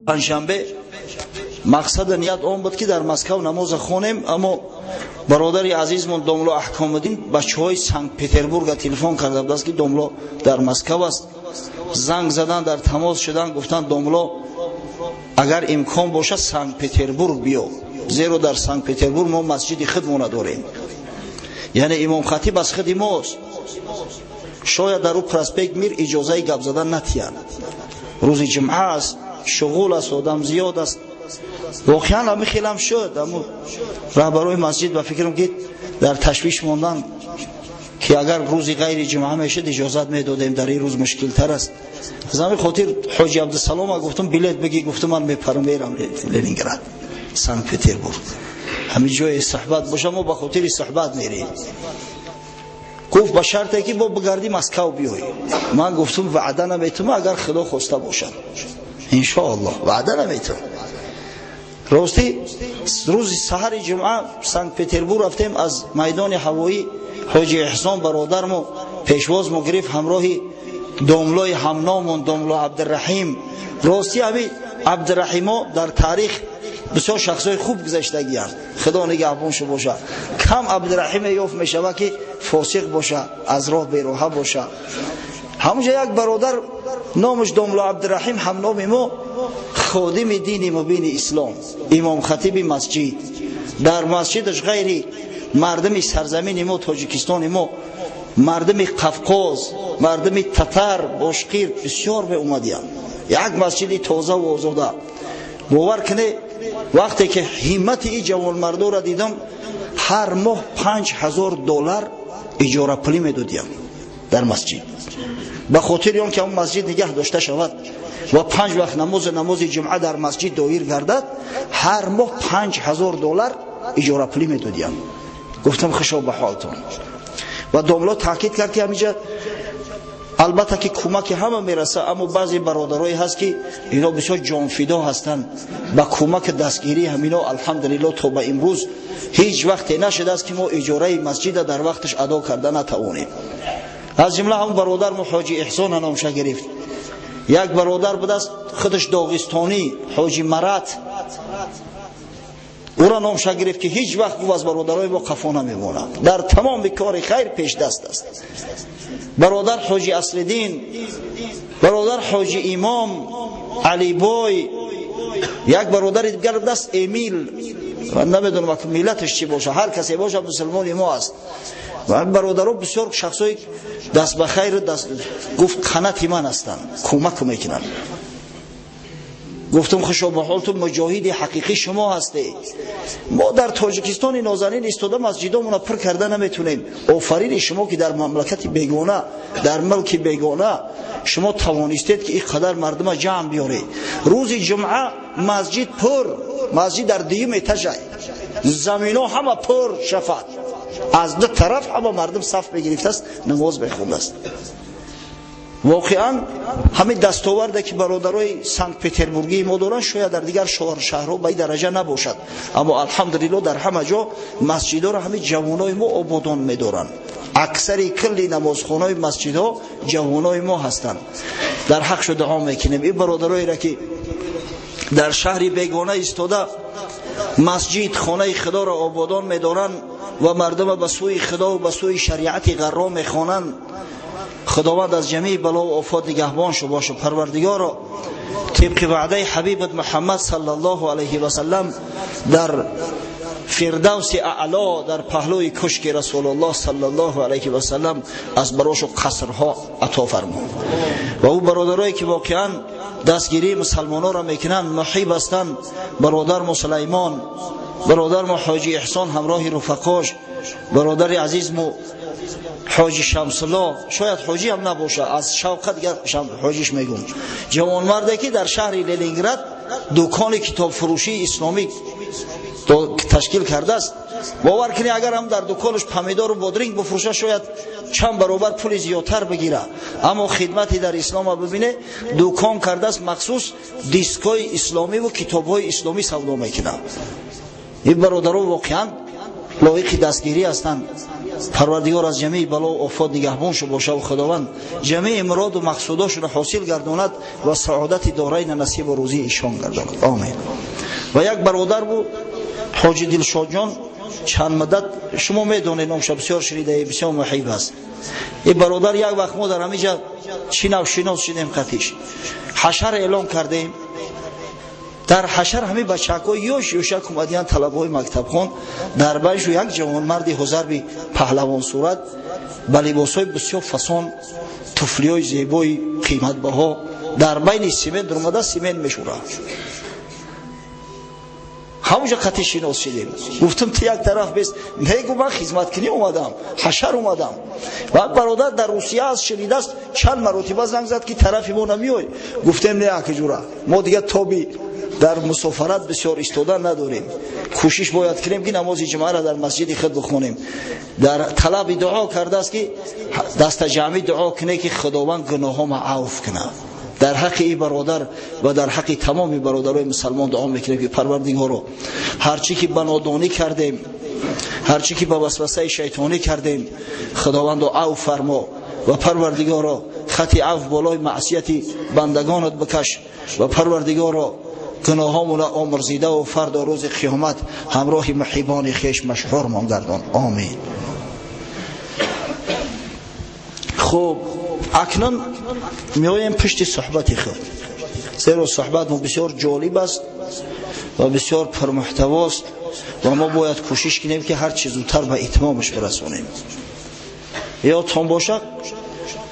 پنجشنبه مقصد نیت اون بود که در مسکو نماز خونیم، اما برادری عزیزمون دوملو احکام الدین بچهای سنت پتربورگ تلفن کرده بود که دوملو در مسکو است. زنگ زدن، در تماس شدن، گفتن دوملو اگر امکان باشه سنت پتربورگ بیو، زیرا در سنت پتربورگ ما مسجد خودمون داریم، یعنی امام خطیب از خود ماست. شاید در او پرسپکت میر اجازه گپ زدن نتیان، روز جمعه است، شغول است، آدم زیاد است. واقعا همین خیلم شد، اما رهبرای مسجد با فکرم که در تشویش موندن که اگر روزی غیر جمعه میشد اجازت میدادیم، در این روز مشکل تر است. از همین خاطر حاجی عبدالسلام گفتم بلیت بگی، گفتم من میپرم میرم لنینگراد سنت پتربورگ، همین جای صحبت باشه، ما با خاطر صحبت میریم. گفت با شرطی که با بگردی مسکو بیایی. من گفتم وعده نمیتونم اگر خدا خواسته باشد، ان شاء الله وعده نمیتونم. راستی روز سحر جمعه سنت پتربورگ رفتیم، از میدان هوایی حاجی احسان برادرمو پیشوازمو گرفت همراهی دوملوی همنامون دوملو عبدالرحیم. راستی همین عبدالرحیما در تاریخ بسیار شخصای خوب گذشتگیان، خدا نگهبانشو باشه. کم عبدالرحیم یافت میشه که فاسق باشه، از راه بیراه باشه. همونجا یک برادر نامش دوملو عبدالرحیم همنام ما، خادم دین مبین اسلام، امام خطیب مسجد. در مسجدش غیر مردم سرزمین ما تاجیکستان ما، مردم قفقاز، مردم تتر، باشقیر بسیار به اومدیان. یک مسجد تازه و آزاده. باور کنه وقتی که همت این جوان مردو را دیدم، هر ماه $5000 اجاره پولی میدادیم در مسجد، به خاطر اون که اون مسجد نگه داشته شود و 5 وقت نماز جمعه در مسجد دایر گردد. هر ماه $5000 اجاره پولی میدادیم. گفتم خوشا به حالتون. و دوملا تاکید کرد که همینجا البته که کمک همه میرسه، اما بعضی برادرای هست که اینا بسیار جانفدا هستند، با کمک دستگیری همینا الحمدلله تا به امروز هیچ وقت نشده است که ما اجاره مسجد در وقتش ادا کرده نتوانیم. از جمله هم برادر حاجی احسان نامش گرفت. یک برادر بود است خودش داغستانی، حاجی مرات، او را نامش گرفت که هیچ وقت او از برادرای ما خفا نمیمونه، در تمام کار خیر پیش دست است. برادر حاجی اصلدین، برادر حاجی امام علی بوی، یک برادر دیگر بود است امیل، من نمیدونم که ملتش چی باشه، هر کسی باشه مسلمان ما است. و برادرها بسیار شخصای دست به خیر دست گفت قنات من هستند، کمک میکنن. گفتم خوشا به حالتون، مجاهد حقیقی شما هستی. ما در تاجیکستان نازنین ایستاده مسجدامون پر کرده نمیتونیم. آفرین شما که در مملکت بیگانه، در ملک بیگانه شما توانستید که این قدر مردم جمع بیارید. روز جمعه مسجد پر، مسجد در دیوم اتجای، زمینا همه پر شفت، از دو طرف همه مردم صف بگرفته است نماز بخونده است. واقعا همین دستاورده که برادرای سنت پتربورگی ما دارن شاید در دیگر شهرها به این درجه نباشد، اما الحمدلله در همه جا مسجدها را همین جوانای ما آبادان می‌دارن. اکثر کل نمازخانه‌های مسجدها جوانای ما هستند. در حقش دعا میکنیم این برادرایی را که در شهر بیگانه ایستاده مسجد خانه خدا را آبادان می‌دارن و مردم به سوی خدا و به سوی شریعت غرا می‌خوانند. خداوند از جمیع بلا و آفات نگهبان شو باشه. پروردگارا طبق وعده حبیبت محمد صلی الله علیه و سلم در فردوس اعلا، در پهلوی کشک رسول الله صلی الله علیه و سلم از براش و قصرها عطا فرما. و او برادرایی که واقعا دستگیری مسلمانان را میکنن محیب هستند، برادر مسلیمان، برادر ما حاجی احسان همراه رفقاش، برادر عزیز مو حاجی شمس الله، شاید حاجی هم نباشه، از شوقت دیگر حاجیش میگم، جوان مردی که در شهر لنینگراد دکان کتاب فروشی اسلامی تشکیل کرده است. باور کنی اگر هم در دکانش پمیدار و بادرینگ بفروشه شاید چند برابر پول زیادتر بگیره، اما خدمتی در اسلام ببینه دکان کرده است مخصوص دیسکای اسلامی و کتاب‌های اسلامی سودا میکنه. این برادرها واقعا لایق دستگیری هستند. پروردگار از جمیع بلا و آفات نگهبانشون باشه و خداوند جمیع مراد و مقصوداشون حاصل گرداند و سعادت دارین نصیب و روزی ایشان گرداند. آمین. و یک برادر بود حاجی دلشاد جان، چند مدت شما میدونید نامش بسیار شنیده، بسیار محیب است. این برادر یک وقت ما در همینجا چی نو شناس شدیم خطیش حشر اعلام کردیم. در حشر همه بچه‌ها یوشک اومدیان طلبه‌های مکتبخوان، در بینش یک جوانمردی حضربی پهلوان صورت با لباس‌های بسیار فسان، طفلی‌های زیبای قیمت بها در بین سیمنت درآمده سیمنت میشوره. همونجا قطعی شناس شدیم. گفتم تو یک طرف بیست، نگو من خدمت کنی اومدم، حشر اومدم. و برادر در روسیه از شنیده است، چند مرتبه زنگ زد که طرفی ما نمیای. گفتم نه اکه جورا، ما دیگه تابی در مسافرت بسیار ایستادن نداریم، کوشش باید کنیم که نماز جمعه را در مسجد خود بخونیم. در طلب دعا کرده است که دست جمعی دعا کنه که خداوند گناهام عفو کنه. در حق این برادر و در حق تمام برادرای مسلمان دعا میکنیم که پروردگارا هر چی که بنادانی کردیم، هر چی که به وسوسه شیطانی کردیم، خداوند عفو فرما و پروردگارا خط عفو بالای معصیت بندگانت بکش و پروردگارا گناهامون را آمرزیده و فردا روز قیامت همراه محبان خویش مشهور مان گردان. آمین. خب اکنون میایم پشت صحبت خود، زیرا صحبت ما بسیار جالب است و بسیار پرمحتوا است و ما باید کوشش کنیم که هر چیز زودتر به اتمامش برسونیم. یادتان باشه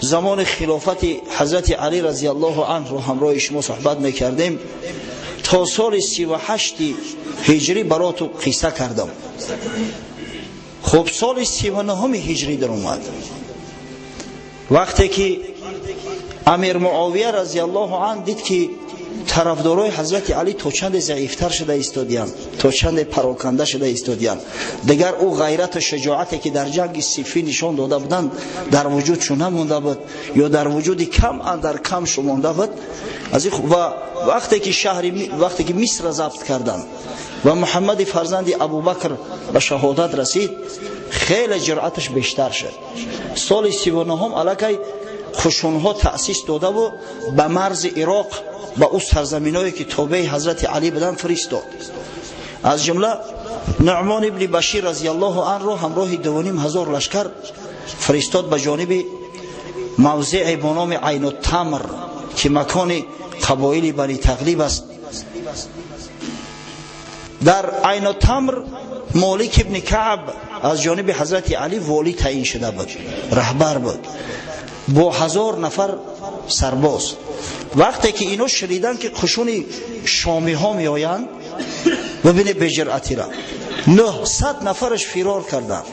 زمان خلافت حضرت علی رضی الله عنه رو همراه شما صحبت میکردیم. تا سال 38 هجری براتو قصه کردم. خب سال 39 هجری در اومد، وقتی که امیر معاویه رضی الله عنه دید که طرفدارای حضرت علی تا چند ضعیفتر شده ایستادیان، تا چند پراکنده شده ایستادیان، دیگر او غیرت و شجاعتی که در جنگ صفین نشان داده بودند در وجودشون نمونده بود یا در وجود کم اندر کم شمانده بود. از و وقتی که مصر ضبط کردند و محمد فرزند ابوبکر به شهادت رسید، خیلی جرأتش بیشتر شد. سال 39 الکی خشونها تأسیس داده و به مرز عراق با او سرزمینایی که تابع حضرت علی بودند فرستاد. از جمله نعمان ابن بشیر رضی الله عنه را همراه 2500 لشکر فرستاد به جانب موضع با نام عین التمر که مکان قبایل بنی تغلیب است. در عین التمر مالک ابن کعب از جانب حضرت علی والی تعیین شده بود، رهبر بود با 1000 نفر سرباز. وقتی که اینو شنیدن که قشون شامی ها می آیند، ببینید بجرأتی را 900 نفرش فرار کردند.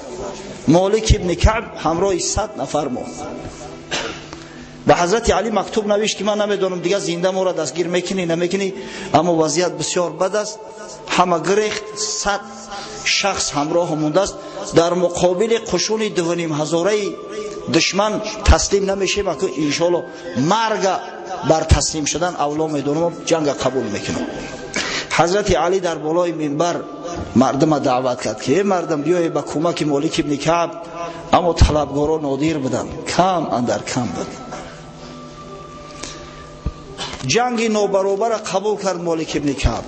مالک ابن کعب همراه 100 نفر ماند. به حضرت علی مکتوب نوشت که من نمیدونم دیگه زنده ما را دستگیر میکنی نمیکنی، اما وضعیت بسیار بد است، همه گریخت، 100 شخص همراه مونده است. در مقابل قشون 2500 دشمن تسلیم نمیشه، مکن انشالله مرگ بر تسلیم شدن اولا میدونم، جنگ قبول میکنم. حضرت علی در بالای منبر مردم دعوت کرد که مردم بیای به کمک مالک ابن کعب، اما طلبگارا نادر بودن، کم اندر کم بود. جنگ نابرابر قبول کرد مالک ابن کعب.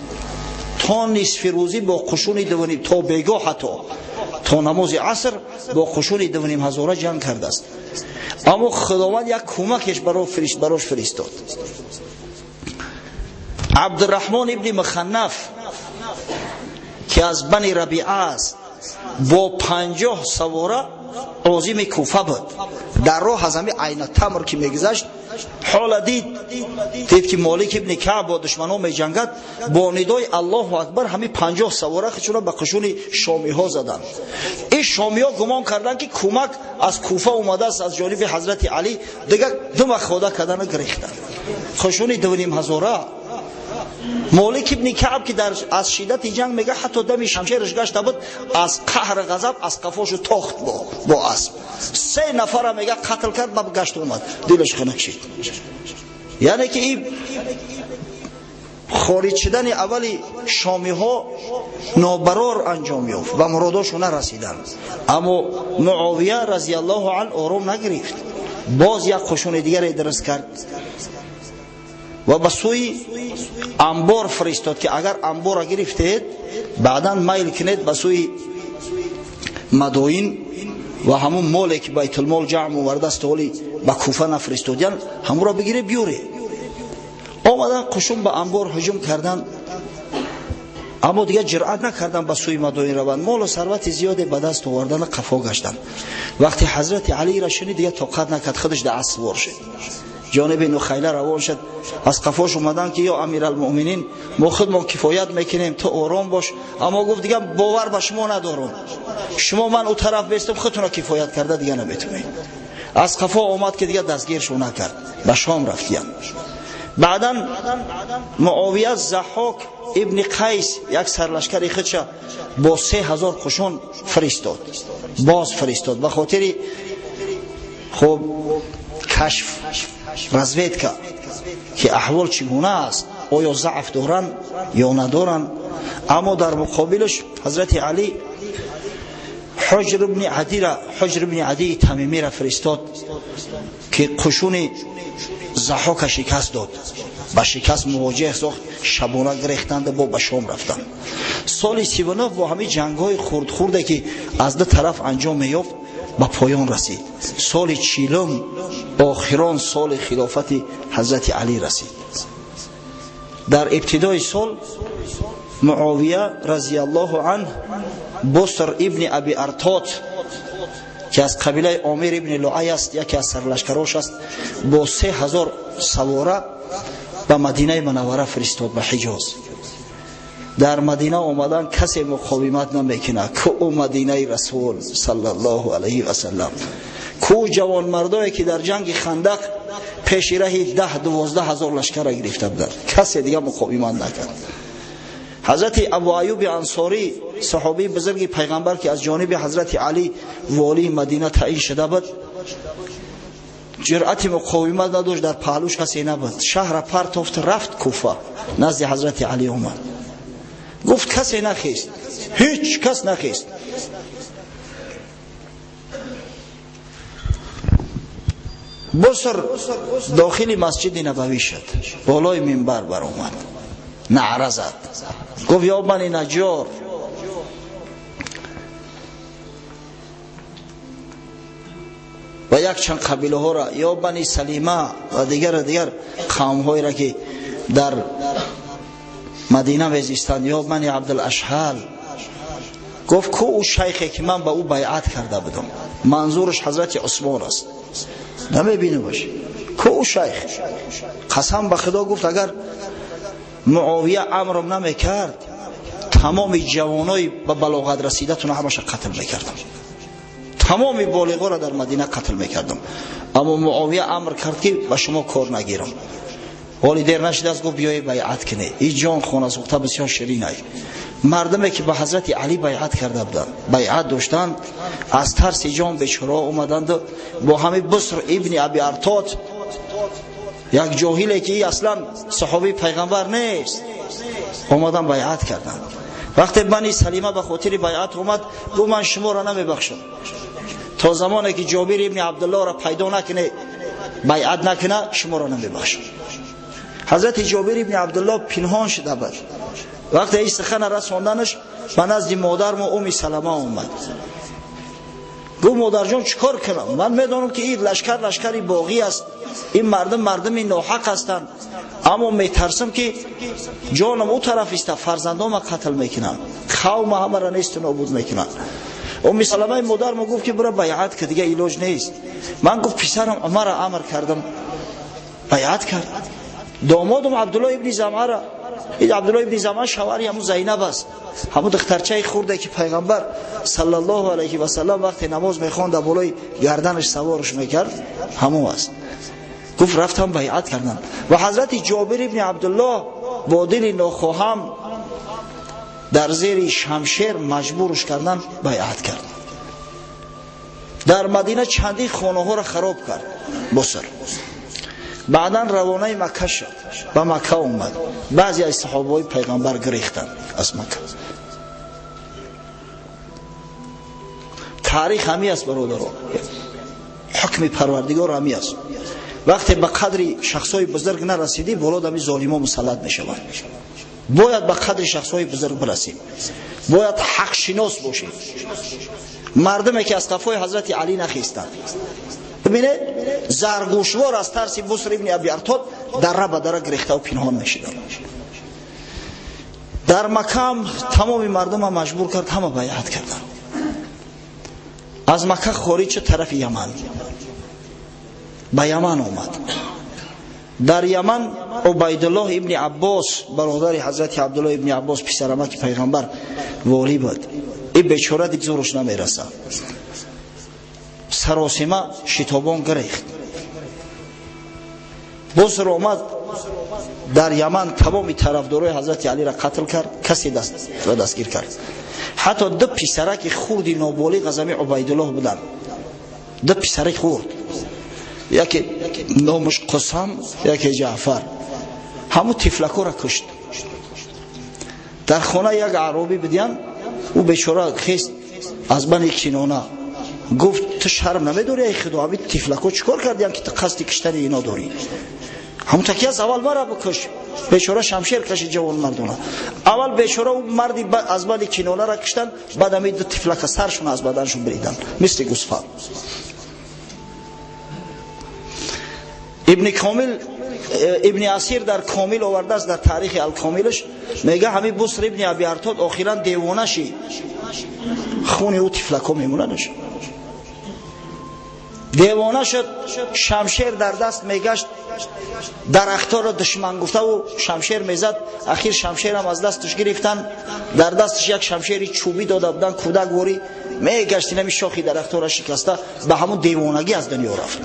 تا نصف روزی با قشون 2.5 تا بیگاه حتی تا نماز عصر با قشون 2500 جنگ کرده است. اما خداوند یک کمکش براش فرستاد. عبدالرحمن ابن مخنف که از بنی ربیعه است با 50 سواره عازم کوفه بود. در راه از همه عین التمر که میگذشت حالا دید که مالک ابن کعب با دشمنان می جنگد، با ندای الله اکبر همه 50 سواره خودشون را به قشون شامی ها زدند. این شامی ها گمان کردند که کمک از کوفه اومده است از جانب حضرت علی، دیگه دم خدا کردن و گریختند. قشون 2500 مالک ابن کعب که از شدت جنگ میگه حتی دم شمشیرش گشته بود، از قهر غضب از قفاشو تاخت با اسب. 3 نفر میگه قتل کرد، با گشت اومد، دلش خنک شد. یعنی که این خارج شدن اولی شامی ها نابرار انجام یافت و مراداشون نرسیدن. اما معاویه رضی الله عنه آرام نگرفت، باز یک قشون دیگر درست کرد و به سوی انبار فرستاد که اگر انبار را گرفتید بعدا میل کنید به سوی مدائن و همون مالی که بیت المال جمع آورده است ولی به کوفه نفرستادن همون را بگیره بیاره. آمدن قشون به انبار هجوم کردن، اما دیگه جرأت نکردن به سوی مدائن روند. مال و ثروت زیادی به دست آوردن قفا گشتن. وقتی حضرت علی را شنید دیگه طاقت نکرد، خودش در اسوار شد، جانب نخیله روان شد. از قفاش اومدن که یا امیرالمؤمنین ما خودمون کفایت میکنیم، تو آرام باش. اما گفت دیگه باور به شما ندارم، شما من او طرف بیستم خودتون کفایت کرده دیگه نمیتونید. از قفا اومد که دیگه دستگیرشو نکرد، به شام رفتیم. بعدا معاویه ضحاک ابن قیس یک سرلشکری خودش با 3000 قشون فرستاد، باز فرستاد به خاطر خب کشف رزوید که احوال چگونه است، آیا ضعف دارن یا ندارن. اما در مقابلش حضرت علی حجر ابن عدی تمیمی را فرستاد که قشون ضحاک شکست داد، با شکست مواجه ساخت، شبانه گریختند با به شام رفتن. سال 39 با همه جنگ‌های خرد که از دو طرف انجام می‌یافت به پایان رسید. سال 40 آخران سال خلافت حضرت علی رسید. در ابتدای سال معاویه رضی الله عنه بصر ابن ابی ارطات که از قبیله عامر ابن لعی است، یکی از سرلشکراش است، با 3000 سواره به مدینه منوره فرستاد به حجاز. در مدینه آمدن کسی مقاومت نمیکنه که او مدینه رسول صلی الله علیه و سلم، کو جوان مردایی که در جنگ خندق پیش راه 10-12 هزار لشکر گرفته بودند، کسی دیگه مقاومت نکرد. حضرت ابو ایوب انصاری صحابی بزرگ پیغمبر که از جانب حضرت علی والی مدینه تعیین شده بود، جرأت مقاومت نداشت، در پهلوش کسی نبود، شهر پرتافت رفت کوفه نزد حضرت علی اومد، گفت کسی نخیست، هیچ کس نخیست. بصر داخل مسجد نبوی شد، بالای منبر بر اومد، نعره زد، گفت یا بنی نجار، و یک چند قبیله ها را، یا بنی سلیمه و دیگر قوم های را که در مدینه میزیستند، یا بنی عبدالاشهل. گفت که او شیخی که من به او بیعت کرده بودم، منظورش حضرت عثمان است، نمیبینه باشه که او شیخ. قسم به خدا گفت اگر معاویه امرم نمیکرد تمام جوانای به بلاغت رسیده تون همش قتل میکردم، تمام بالغا را در مدینه قتل میکردم. اما معاویه امر کرد که به شما کار نگیرم. ولی دیر نشد از گفت بیایی بیعت کنه. این جان خانه سوخته بسیار شیرین است. مردمی که به حضرت علی بیعت کرده بودند، بیعت داشتند، از ترس جان بیچاره اومدند با همه بصر ابن ابی ارطات، یک جاهلی که اصلا صحابی پیغمبر نیست، اومدن بیعت کردند. وقتی بنی سلیمه به خاطر بیعت اومد، گفت من شما را نمیبخشم تا زمانی که جابر ابن عبدالله را پیدا نکنه، بیعت نکنه، شما را نمیبخشم. حضرت جابر ابن عبدالله پنهان شده بود. وقتی این سخن رساندنش به نزد مادر و ام سلمه اومد، گفت مادر جان چیکار کنم؟ من میدونم که این لشکری باقی است، این مردمی ناحق هستند، اما میترسم که جانم او طرف است، فرزندام قتل میکنم، قوم همه را نیست نابود میکنن. ام سلمه مادر ما گفت که برو بیعت که دیگه علاج نیست. من گفت پسرم عمر را امر کردم، بیعت کرد. دامادم عبدالله ابن زمعه را، این عبدالله ابن زمعه شوهر همون زینب است، همون دخترچه خورده که پیغمبر صلی الله علیه و سلم وقتی نماز میخواند بالای گردنش سوارش میکرد، همون است. گفت رفتم بیعت کردم. و حضرت جابر ابن عبدالله با دل ناخواهم در زیر شمشیر مجبورش کردن بیعت کرد. در مدینه چندی خانه ها را خراب کرد بصر. بعدا روانه مکه شد، به مکه اومد. بعضی از صحابه پیغمبر گریختند از مکه. تاریخ همی است برادران، حکم پروردگار همی است. وقتی به قدر شخصای بزرگ نرسیدی بالا همی ظالما مسلط میشوند. باید به قدر شخصای بزرگ برسیم، باید حق شناس باشیم. مردمی که از قفای حضرت علی نخیستند، ببینه زرگوشوار از ترس بصر ابن ابی ارطاد دره به دره گرفته و پنهان میشدند. در مکه تمام مردم مجبور کرد همه بیعت کردند. از مکه خارج شد طرف یمن، به یمن آمد. در یمن عبیدالله ابن عباس برادر حضرت عبدالله ابن عباس پسرعمک پیغمبر والی بود. این بیچاره دیگه زورش نمیرسه، سراسیمه شتابان گریخت. بصر آمد در یمن تمام طرفدارای حضرت علی را قتل کرد، کسی دستگیر کرد. حتی دو پسرک خرد نابالغ از عبیدالله بودن، دو پسرک خرد، یکی نامش قسم، یکی جعفر. همون تفلکو را کشت. در خانه یک عربی بدیان، او بیچاره خیست از بن کنانه، گفت تو شرم نمیداری ای خدا، همین تفلکو چیکار کردی که تو قصد کشتن اینا داری؟ همون تکی از اول مرا بکش. بیچاره شمشیر کشید جوان مردونه. اول بیچاره اون مردی از بن کنانه را کشتن، بعد همین دو تفلک سرشون از بدنشون بریدن مثل گوسفند. ابن اسیر در کامل آورده است، در تاریخ الکاملش میگه همین بصر ابن ابی ارطاد آخرا دیوانه شی، خون او تفلکو میمونه نشه. دیوانه شد، شمشیر در دست میگشت، درختها را دشمن گفته و شمشیر میزد. اخیر شمشیر هم از دستش گرفتن، در دستش یک شمشیری چوبی داده بودن، کودک واری میگشت، نمی شاخی درختها را شکسته. به همون دیوانگی از دنیا رفت.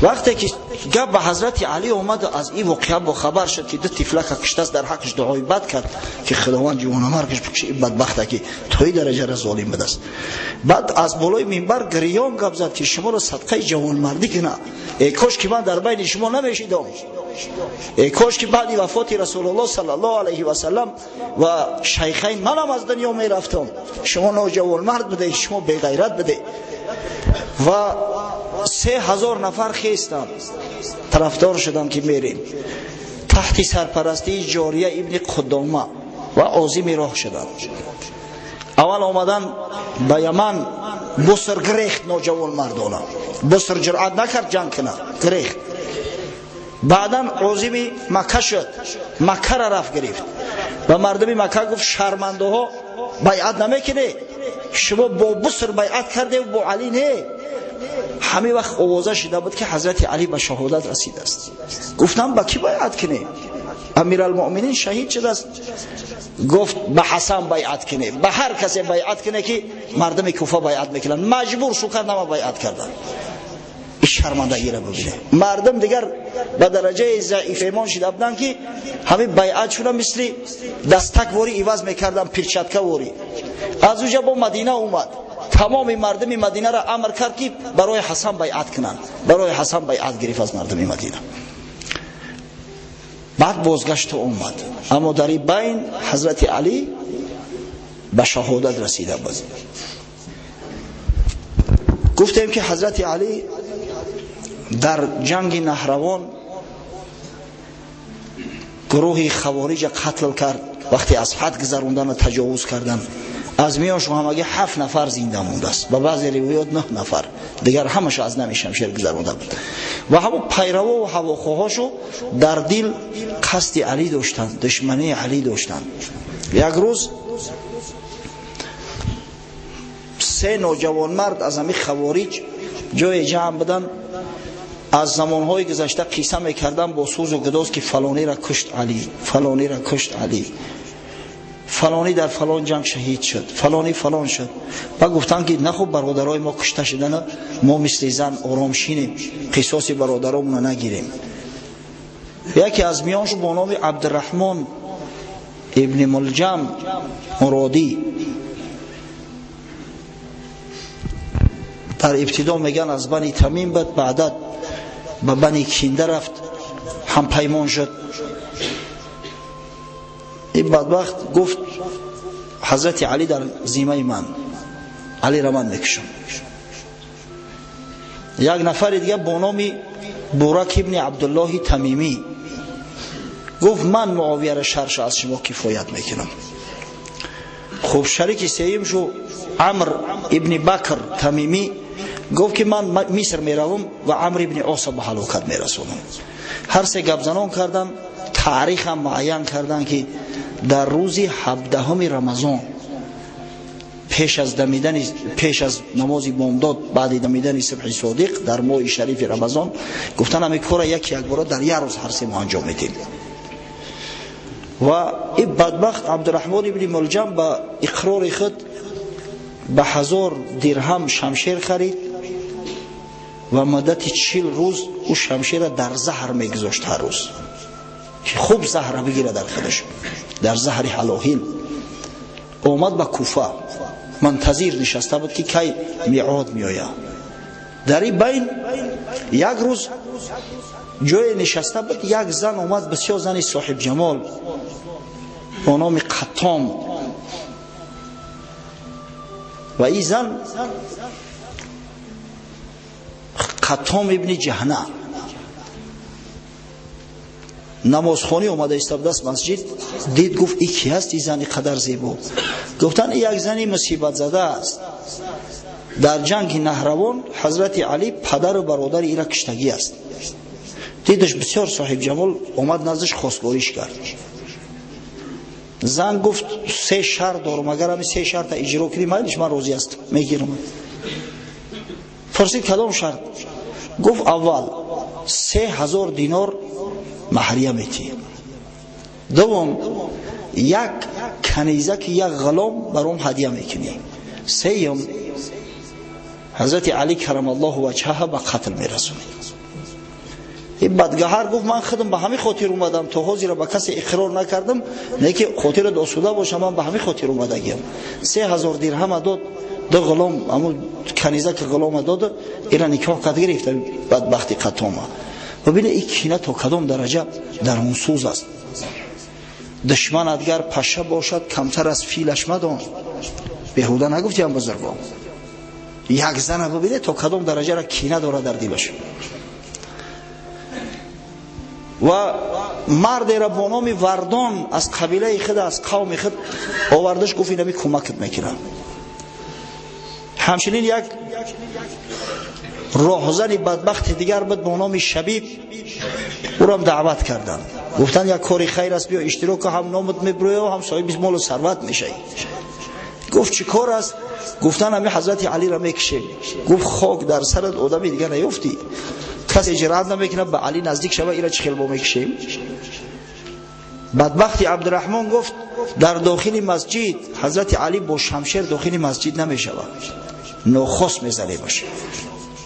وقتی که گپ به حضرت علی اومد از این واقعه با خبر شد که دو تفلک کشته است، در حقش دعای بد کرد که خداوند جوانمرگش بکشه، این بدبخته که توی درجه را ظالم بده است. بعد از بالای منبر گریان گپ زد که شما را صدقه جوانمردی کنه، ای کاش که من در بین شما نمیشیدم، ای کاش که بعد وفات رسول الله صلی الله علیه و سلم و شیخین منم از دنیا میرفتم، شما نوجوانمرد بده، شما بی غیرت بده. و 3000 نفر خیستند، طرفدار شدن که میریم. تحت سرپرستی جاریه ابن قدامه و عازم راه شدند. اول آمدن به یمن، بصر گریخت نوجوان مردانه، بصر جرأت نکرد جنگ کنه، گریخت. بعدا عازم مکه شد، مکه را رفت گرفت و مردم مکه گفت شرمنده ها بیعت نمیکنه، شما با بصر بیعت کرده و با علی نه. همه وقت آوازه شده بود که حضرت علی به شهادت رسیده است. گفتم با کی بیعت کنه؟ امیرالمؤمنین شهید شده است. گفت به حسن بیعت کنه، به هر کسی بیعت کنه که مردم کوفه بیعت میکنن. مجبور شو کردن و بیعت کردن. این شرمندگی را ببینه. مردم دیگر به درجه ضعیف ایمان شده بودن که همه بیعت شدن مثل دستک واری عوض میکردن پرچتکه واری. از اونجا با مدینه اومد، تمام مردم مدینه را امر کرد که برای حسن بیعت کنند. برای حسن بیعت گرفت از مردم مدینه. بعد بازگشت اومد، اما در این بین حضرت علی به شهادت رسیده بود. گفتیم که حضرت علی در جنگ نهروان گروه خوارج قتل کرد. وقتی از حد گذروندن و تجاوز کردن، از میانشون همگی 7 نفر زنده مونده است، با بعضی روایات 9 نفر دیگر همش از نمی شمشیر گذرونده بود. و همون پیرو و هواخواهاشو در دل قصد علی داشتند، دشمنی علی داشتند. یک روز 3 نوجوان مرد از همین خوارج جای جمع بدن، از زمانهای گذشته قصه میکردن با سوز و گداز که فلانی را کشت علی، فلانی را کشت علی، فلانی در فلان جنگ شهید شد، فلانی فلان شد. و گفتن که نه خب برادرای ما کشته شدن، ما مثل زن آرام شینیم، قصاص برادرامون نگیریم. یکی از میانشو با نام عبدالرحمن ابن ملجم مرادی در ابتدا میگن از بنی تمیم بود، بعدا به بنی کینده رفت، هم پیمان شد. این بدبخت گفت حضرت علی در ذمه من، علی را من میکشم. یک نفر دیگه با نام بورک ابن عبدالله تمیمی گفت من معاویه را شرش از شما کفایت میکنم. خب شریک سوم شو عمرو ابن بکر تمیمی گفت که من مصر میروم و عمرو ابن عاص به هلاکت میرسونم. هر سه گپ زنان کردن، تاریخ هم معین کردن که در روز 17 رمضان پیش از نماز بامداد، بعد دمیدن صبح صادق در ماه شریف رمضان، گفتن همین کار یک بار در یک روز هر سه ما انجام میدیم. و این بدبخت عبدالرحمن ابن ملجم با اقرار خود به 1000 درهم شمشیر خرید و مدت 40 روز او شمشیر در زهر میگذاشت هر روز که خوب زهر بگیره در خودش، در زهر حلاهیل. اومد به کوفه، منتظر نشسته بود که کی میعاد میآید. در این بین یک روز جای نشسته بود، یک زن اومد، بسیار زن صاحب جمال با نام قطام، و این زن قطام ابن جهنه نمازخوانی اومده ایستاد دست مسجد، دید گفت این کی است این زن قدر زیبا؟ گفتن یک زنی مصیبت زده است، در جنگ نهروان حضرت علی پدر و برادر ایرا کشتگی است. دیدش بسیار صاحب جمال، اومد نزدش خواستگاریش کرد. زن گفت 3 شرط دارم، اگر همین 3 شرط اجرا کنی مایلش من راضی هستم، میگیرم. پرسید کدام شرط؟ گفت اول 3000 دینار مهریه میتی، دوم یک کنیزه که یک غلام برام هدیه میکنی، سوم حضرت علی کرم الله وجهه به قتل میرسونی. این بدگهر گفت من خودم به همین خاطر اومدم، تا حاضر را به کسی اقرار نکردم، نه که خاطر داسوده باشم، من به همین خاطر اومدگیم. 3000 درهم داد، 2 غلام، اما کنیزه که غلام داد، اینا نکاح کرد گرفت. بدبختی قطامه. ببین این کینه تا کدام درجه در اون سوز است. دشمن اگر پشه باشد کمتر از فیلش مدان، بهوده نگفتی هم بزرگان. یک زن ببینه تا کدام درجه را کینه داره در دلش. و مرد را با نام وردان از قبیله خود، از قوم خود آوردش، گفت اینمی کمکت میکنم. همچنین یک راهزن بدبخت دیگر بود با نام شبیب، او را هم دعوت کردن، گفتن یک کاری خیر است، بیا اشتراک، هم نامت میبروی و هم صاحب مال و ثروت میشه. گفت چی کار است؟ گفتن همین حضرت علی را میکشیم. گفت خاک در سرت، آدمی دیگر نیفتی، کسی جرأت نمیکنه به علی نزدیک شوه، اینا چه خلبو میکشیم. بدبختی عبدالرحمن گفت در داخل مسجد حضرت علی با شمشیر داخل مسجد نمیشود، نخست میزنه باشه.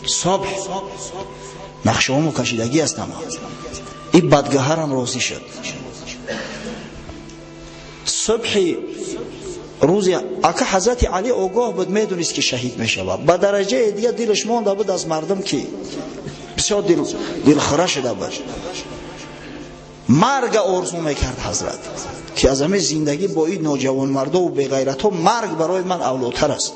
صبح نقشه همو کشیدگی است. نما این بدگهر هم راضی شد. صبح روز اکا حضرت علی آگاه بود، میدونست که شهید میشود. به درجه دیگه دلش مانده بود از مردم که بسیار دلخوره شده بود. مرگ آرزو میکرد حضرت که از همه زندگی با این نوجوان مردا و بغیرت ها مرگ برای من اولاتر است.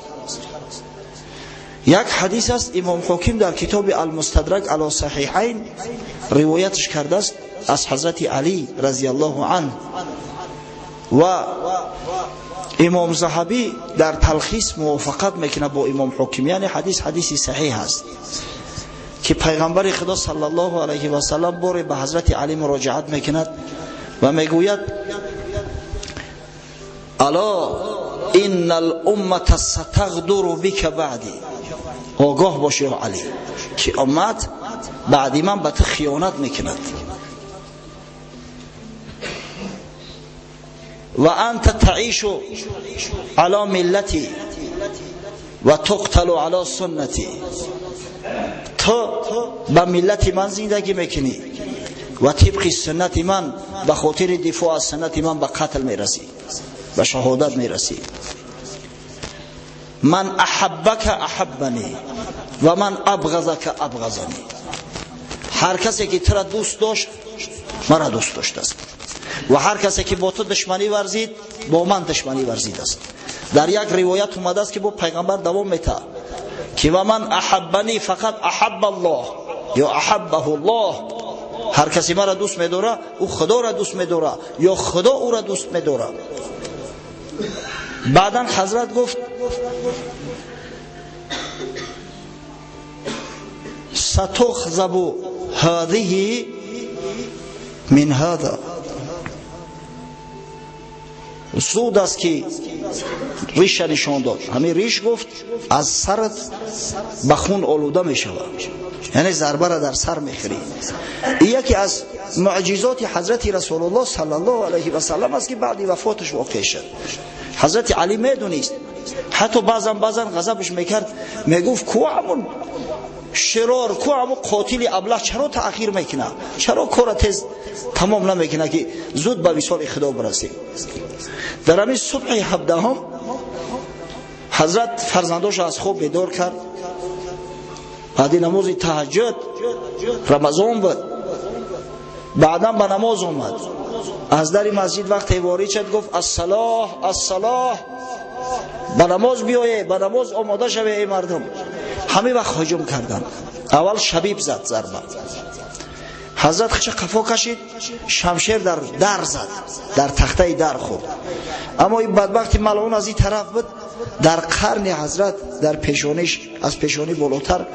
یک حدیث است امام حاکم در کتاب المستدرک علی صحیحین روایتش کرده است از حضرت علی رضی الله عنه، و امام ذهبی در تلخیص موافقت میکنه با امام حاکم، یعنی حدیثی صحیح است که پیغمبر خدا صلی الله علیه و سلم بار به حضرت علی مراجعت میکند و میگوید الا ان الامه ستغدر بك بعدی، آگاه باشی یا علی که امت بعدی من به تو خیانت میکند، و انت تعیش علی ملتی و تقتل علی سنتی، تو به ملت من زندگی میکنی و طبق سنت من به خاطر دفاع از سنت من به قتل میرسی، به شهادت میرسی. من احبک احبنی و من ابغضک ابغضنی. هر کسی که تو را دوست داشت مرا دوست داشته است و هر کسی که با تو دشمنی ورزید با من دشمنی ورزیده است. در یک روایت اومده است که با پیغمبر دوام میته که و من احبنی فقط احب الله یا احبه الله. هر کسی مرا دوست می‌داره او خدا را دوست می‌داره یا خدا او را دوست می‌داره. بعداً حضرت گفت ستخذب هذه من هذا. زود است که ریش نشان داد. همین ریش گفت از سرت به خون آلوده می شود، یعنی ضربه را در سر میخوری. این یکی از معجزات حضرت رسول الله صلی الله علیه و سلم است که بعد وفاتش واقع شد. حضرت علی میدونست، حتی بعضا غضبش میکرد، میگفت کو همون شرار، کو همون قاتل ابله چرا تأخیر میکنه، چرا کار تز تمام نمیکنه که زود به وصال خدا برسه. در همین صبح 17 حضرت فرزنداش از خواب بیدار کرد. بعد نماز تهجد رمضان بود، بعدا به نماز اومد. از در مسجد وقتی وارد شد گفت الصلاه الصلاه، به نماز بیایید، به نماز آماده شوید ای مردم. همه وقت هجوم کردند. اول شبیب زد ضربه، حضرت خش قفا کشید، شمشیر در زد، در تخته در خورد. اما این بدبخت ملعون از این طرف بود، در قرن حضرت در پیشانیش از پیشانی بالاتر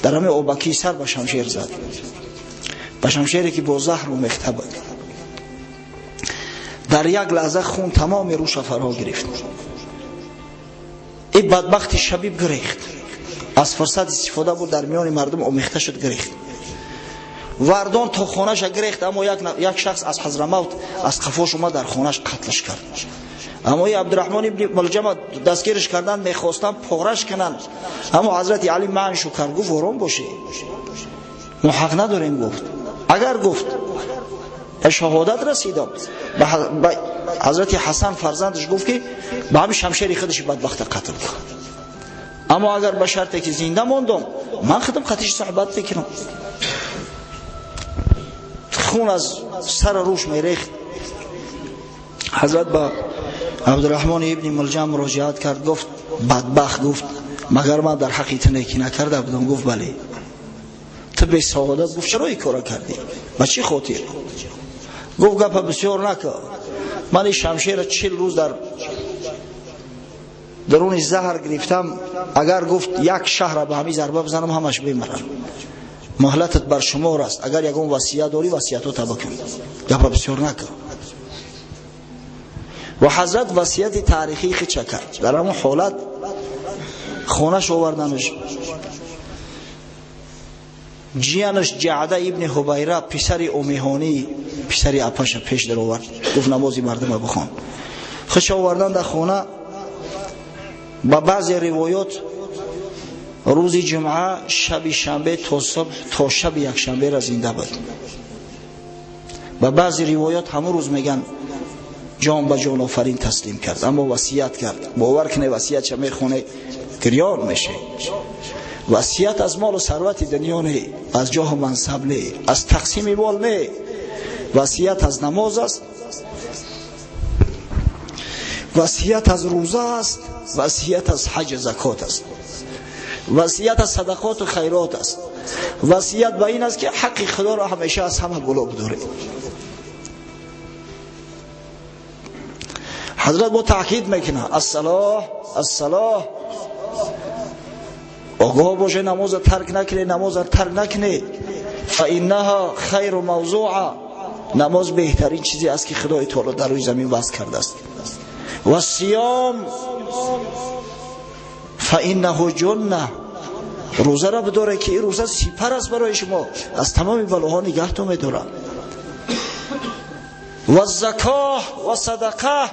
در همه اوبکی سر به شمشیر زد، به شمشیری که با زهر آمیخته بود. در یک لحظه خون تمام روش فرا گرفت. این بدبخت شبیب گریخت، از فرصت استفاده بود، در میان مردم آمیخته شد گریخت. وردان تا خونش گریخت، اما یک شخص از حضرموت از قفاش اومد در خونش قتلش کرد. اما عبدالرحمن ابن ملجم دستگیرش کردن، میخواستن پارش کنن، اما حضرت علی معنیشو کرد، گفت آرام باشی، ما حق نداریم. گفت اگر گفت شهادت رسیدم، به حضرت حسن فرزندش گفت که به همین شمشیر خودش بدبخت قتل کرد، اما اگر به شرطی که زنده ماندم من خودم خطیش صحبت بکنم. خون از سر روش میریخت. حضرت با عبدالرحمن ابن ملجم مراجعت کرد، گفت بدبخت، گفت مگر من در حقیقت نیکی نکرده بودم؟ گفت بله. تو به سعادت؟ گفت چرا این کارا کردی؟ به چی خاطر؟ گفت گپ بسیار نکن، من این شمشیر 40 روز در درون زهر گرفتم، اگر گفت یک شهر به همین ضربه بزنم همش بمیرم. مهلتت بر شمار است، اگر یگون وصیت داری وصیتو بکن، گپ بسیار نکن. و حضرت وصیت تاریخی خود کرد. در همون حالت خونش آوردنش، جیانش جعده ابن حبیره پسر امیهانی پسر اپش پیش در آورد، گفت نمازی مردم بخوان. خودش آوردن در خونه. با بعضی روایات روز جمعه شب شنبه تا صبح تا شب یک شنبه را زنده بود. با بعضی روایات همون روز میگن جان به جان آفرین تسلیم کرد، اما وصیت کرد. باور کنه وصیت چه میخونه گریان میشه. وصیت از مال و ثروت دنیا نه، از جاه و منصب نه، از تقسیم مال نه. وصیت از نماز است، وصیت از روزه است، وصیت از حج و زکات است، وصیت از صدقات و خیرات است. وصیت به این است که حق خدا را همیشه از همه بالا بداره. حضرت با تاکید میکنه الصلاه الصلاه، آگاه باشه، نماز ترک نکنه، نماز ترک نکنه. فانها خیر موضوعه، نماز بهترین چیزی است که خدای تعالی در روی زمین وضع کرده است. و صیام فانه جنه، روزه را بداره که این روزه سپر است برای شما، از تمام بلاها نگهتون میداره. و زکاه و صدقه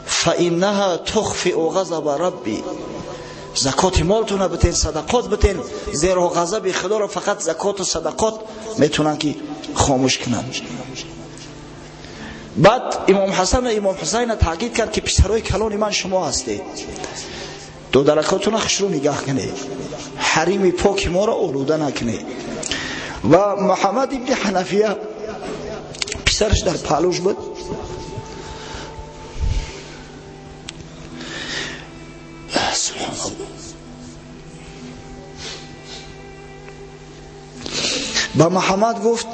فانها تخفئ غضب ربی، زکات مالتون بتین، صدقات بتین، زیرا غضب خدا را فقط زکات و صدقات میتونن که خاموش کنن. بعد امام حسن و امام حسین تاکید کرد که پسرای کلان من شما هستید، دودرکاتون خشرو نگاه کنه، حریم پاک ما را آلوده نکنه. و محمد ابن حنفیه پسرش در پهلوش بود. سبحان الله. با محمد گفت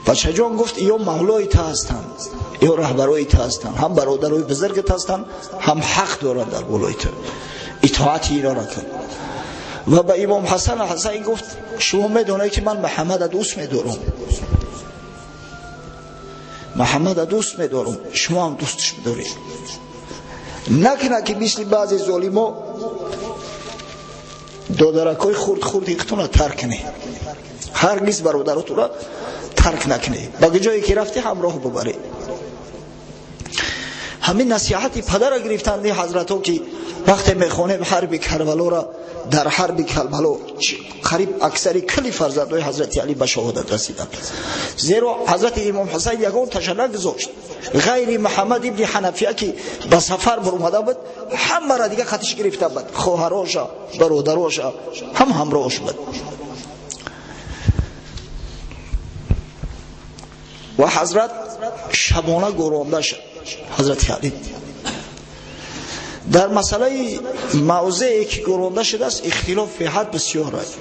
بچه جان گفت یا مولای تا هستند یا رهبرای تا هستند، هم برادرای بزرگت هستند، هم حق دارند در بالای تو، اطاعت اینا را کن. و به امام حسین گفت شما میدونید که من محمد دوست میدارم، محمد دوست میدارم، شما هم دوستش میدارید. نکنه که مثل بعضی ظالما دودرکای خورد یکتون را ترک کنه، هرگز برادراتون را ترک نکنه، به جایی که رفتی همراه ببری. همین نصیحتی پدر را گرفتند حضرت ها که وقتی میخوانیم حرب کربلا را، در حرب کربلا قریب اکثری کلی فرزندای حضرت علی به شهادت رسیدند، زیرا حضرت امام حسین یگان تشنه گذاشت، غیر محمد ابن حنفیه که به سفر برآمده بود همه را دیگه خطش گرفته بود، خواهراش برادراش هم همراهش بود. و حضرت شبانه گرانده شد. حضرت علی در مسئله موضعی که گرانده شده است اختلاف فی حد بسیار است.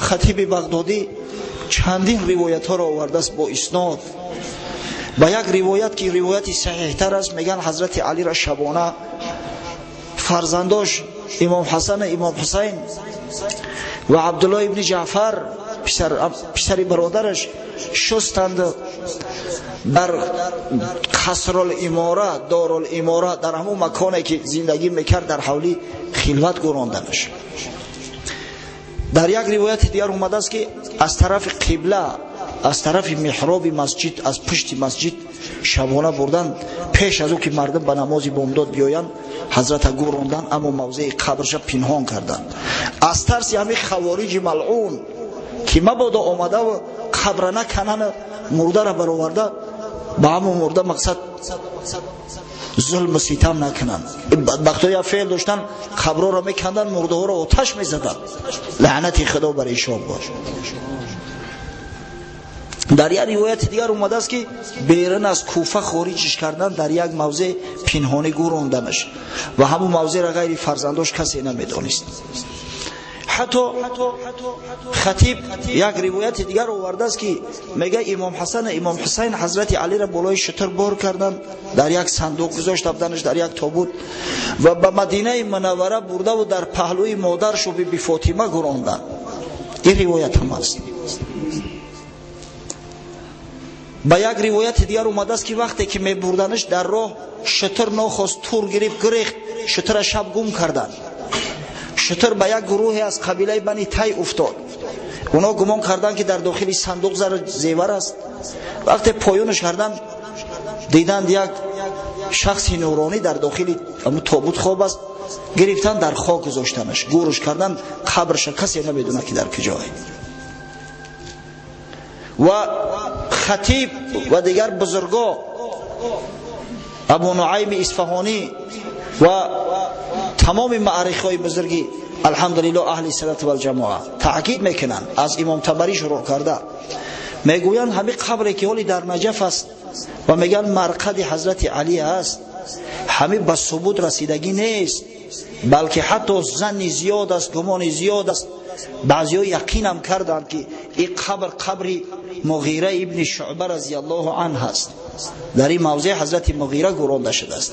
خطیب بغدادی چندین روایت ها را آورده است با اسناد. با یک روایت که روایت صحیح تر است میگن حضرت علی را شبانه فرزنداش امام حسن، امام حسین و عبدالله ابن جعفر پسر برادرش شستند در قصر الاماره، دار الاماره، در همون مکانی که زندگی میکرد در حولی خلوت گراندنش. در یک روایت دیگر اومده است که از طرف قبله، از طرف محراب مسجد، از پشت مسجد شبانه بردن، پیش از او که مردم به نماز بامداد بیایند حضرت گراندن، اما موضع قبرش پنهان کردن از ترس همین خوارج ملعون که مبادا آمده و قبر نکنن مرده را برآورده، با همون مرده مقصد ظلم و ستم نکنن. بدبختای یا فعل داشتن قبرها را میکندن، مرده ها را آتش میزدن، لعنت خدا بر ایشان باش. در یک روایت دیگر اومده است که بیرون از کوفه خارجش کردن، در یک موضع پنهانی گراندنش و همون موضع را غیر فرزنداش کسی نمیدانست. حتی خطیب یک روایت دیگر آورده است که میگه امام حسن، امام حسین حضرت علی را بالای شتر بار کردند، در یک صندوق گذاشت بودنش، در یک تابوت، و به مدینه منوره برده و در پهلوی مادرش و بی فاطمه گراندند. این روایت هم است. با یک روایت دیگر اومده است که وقتی که می بردنش در راه شتر ناخواست، تور گرفت، شتر شب گم کردند. شتر به یک گروه از قبیله بنی تی افتاد. اونا گمان کردند که در داخل صندوق زیور است. وقتی پایونش کردند دیدند یک شخص نورانی در داخل تابوت خواب است، گرفتن در خاک گذاشتنش، گورش کردن، قبرش کسی نمیدونه که در کجای. و خطیب و دیگر بزرگا ابو نعیم اصفهانی و تمام معارخ‌های بزرگی الحمدلله اهل سنت و الجماعه تاکید میکنن، از امام طبری شروع کرده میگویند همین قبری که حالی در نجف است و میگن مرقد حضرت علی است، همین به ثبوت رسیدگی نیست، بلکه حتی ظن زیاد است، گمان زیاد است. بعضی‌ها یقین هم کردند که این قبر مغیره ابن شعبه رضی الله عنه است، در این موضع حضرت مغیره گرانده شده است.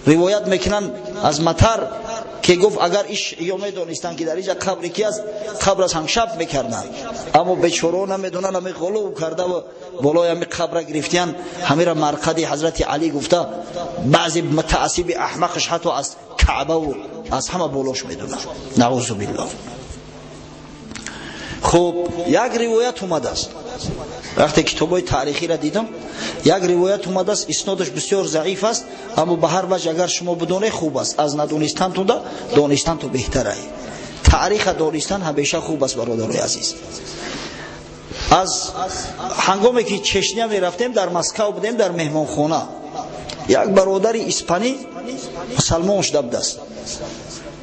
روایت میکنن از مطر که گفت اگر ایش یا میدونستن که در اینجا قبر کی است، قبر از هم شب میکردن، اما بیچاره نمیدونن، همه غلو کرده و بالای همه قبر گرفتن، همه را مرقد حضرت علی گفته. بعضی متعصب احمقش حتی از کعبه و از همه بالاش میدونن، نعوذ بالله. خب یک روایت اومده است، وقتی کتابای تاریخی را دیدم، یک روایت اومده است، اسنادش بسیار ضعیف است، اما به هر وجه اگر شما بدونید خوب است، از ندونستن تو دانستن تو بهتره. تاریخ دانستن همیشه خوب است برادرای عزیز. از هنگامی که چشنه می رفتیم در مسکو بودیم، در مهمانخانه یک برادر اسپانی مسلمان شده است.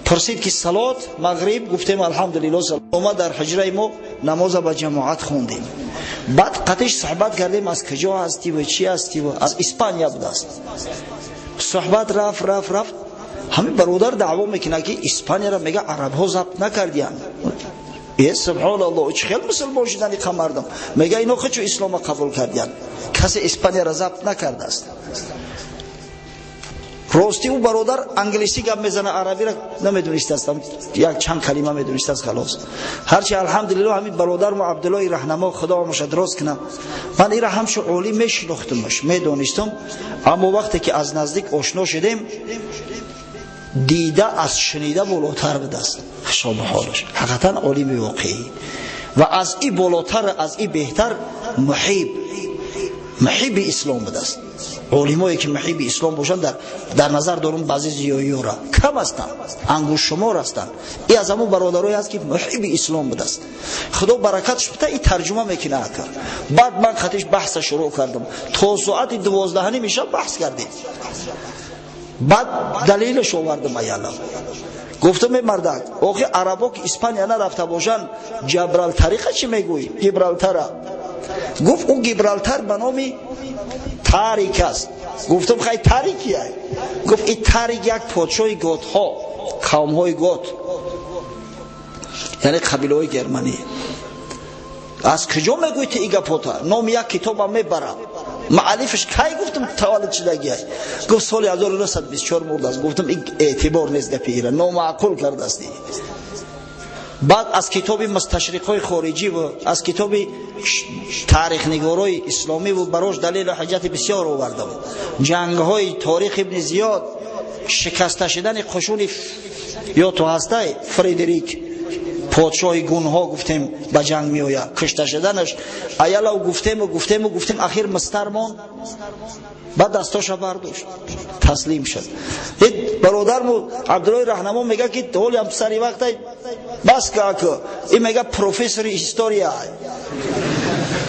پرسید که صلات مغرب، گفتیم الحمدلله ما در حجره ما نماز با جماعت خوندیم. بعد قطعش صحبت کردیم از کجا هستی و چی هستی و از اسپانیا بوده است. صحبت رفت همین برادر دعوا میکنه که اسپانیا را میگه عرب ها ضبط نکردیان. سبحان الله، چه خیلی مسلمان شدن این مردم. میگه اینا خودشو اسلام قبول کردیان، کسی اسپانیا را ضبط نکرده است. راستی او برادر انگلیسی گپ میزنه، عربی را نمیدونسته است، یک چند کلمه میدونسته است خلاص. هرچی الحمدلله همین برادر ما عبدالله رهنما خدا مش درست کنه، من این را همشو عالی میشناختمش میدونستم، اما وقتی که از نزدیک آشنا شدیم دیده از شنیده بالاتر بود است. شما حالش حقیقتا عالم واقعی و از این بالاتر از این بهتر محب اسلام بود است. علمایی که محب اسلام باشند در نظر دارم بعضی زیایی را کم هستند، انگوش شمار هستند. این از همون برادرایی است که محب اسلام بود است. خدا برکتش بده. این ترجمه میکنه کرد. بعد من خطیش بحث شروع کردم تا ساعت 12 میشه بحث کردیم. بعد دلیلش آوردم ایالا. گفتم مردک آخه عربا که اسپانیا نرفته باشن جبرالتر چی میگویی؟ گیبرالتر. گفت اون گیبرالتر به نام تاریک است. گفتم خیلی تاریکیه؟ گفت این تاریک یک پادشاه گوت ها، قوم های گوت، یعنی قبیله های گرمانی. از کجا میگویی تو ایگا پوتا؟ نام یک کتاب هم میبرم معلیفش کی؟ گفتم تولد شدگی است. گفت سال 1924 مرده است. گفتم این اعتبار نیست گپی ایران، نامعقول کرده است. بعد از کتاب مستشرقای خارجی و از کتاب تاریخ نگارای اسلامی و براش دلیل و حجت بسیار آوردم. جنگ های تاریخ ابن زیاد، شکسته شدن قشون یا تو هسته فریدریک پادشاه گونها گفتیم به جنگ می آید، کشته شدنش ایالا گفتیم اخیر مسترمان. بعد دستاش برداشت تسلیم شد. برادرمو عبدالله رهنما میگه که دول هم سری وقت بس که این میگه پروفسور هیستوریا.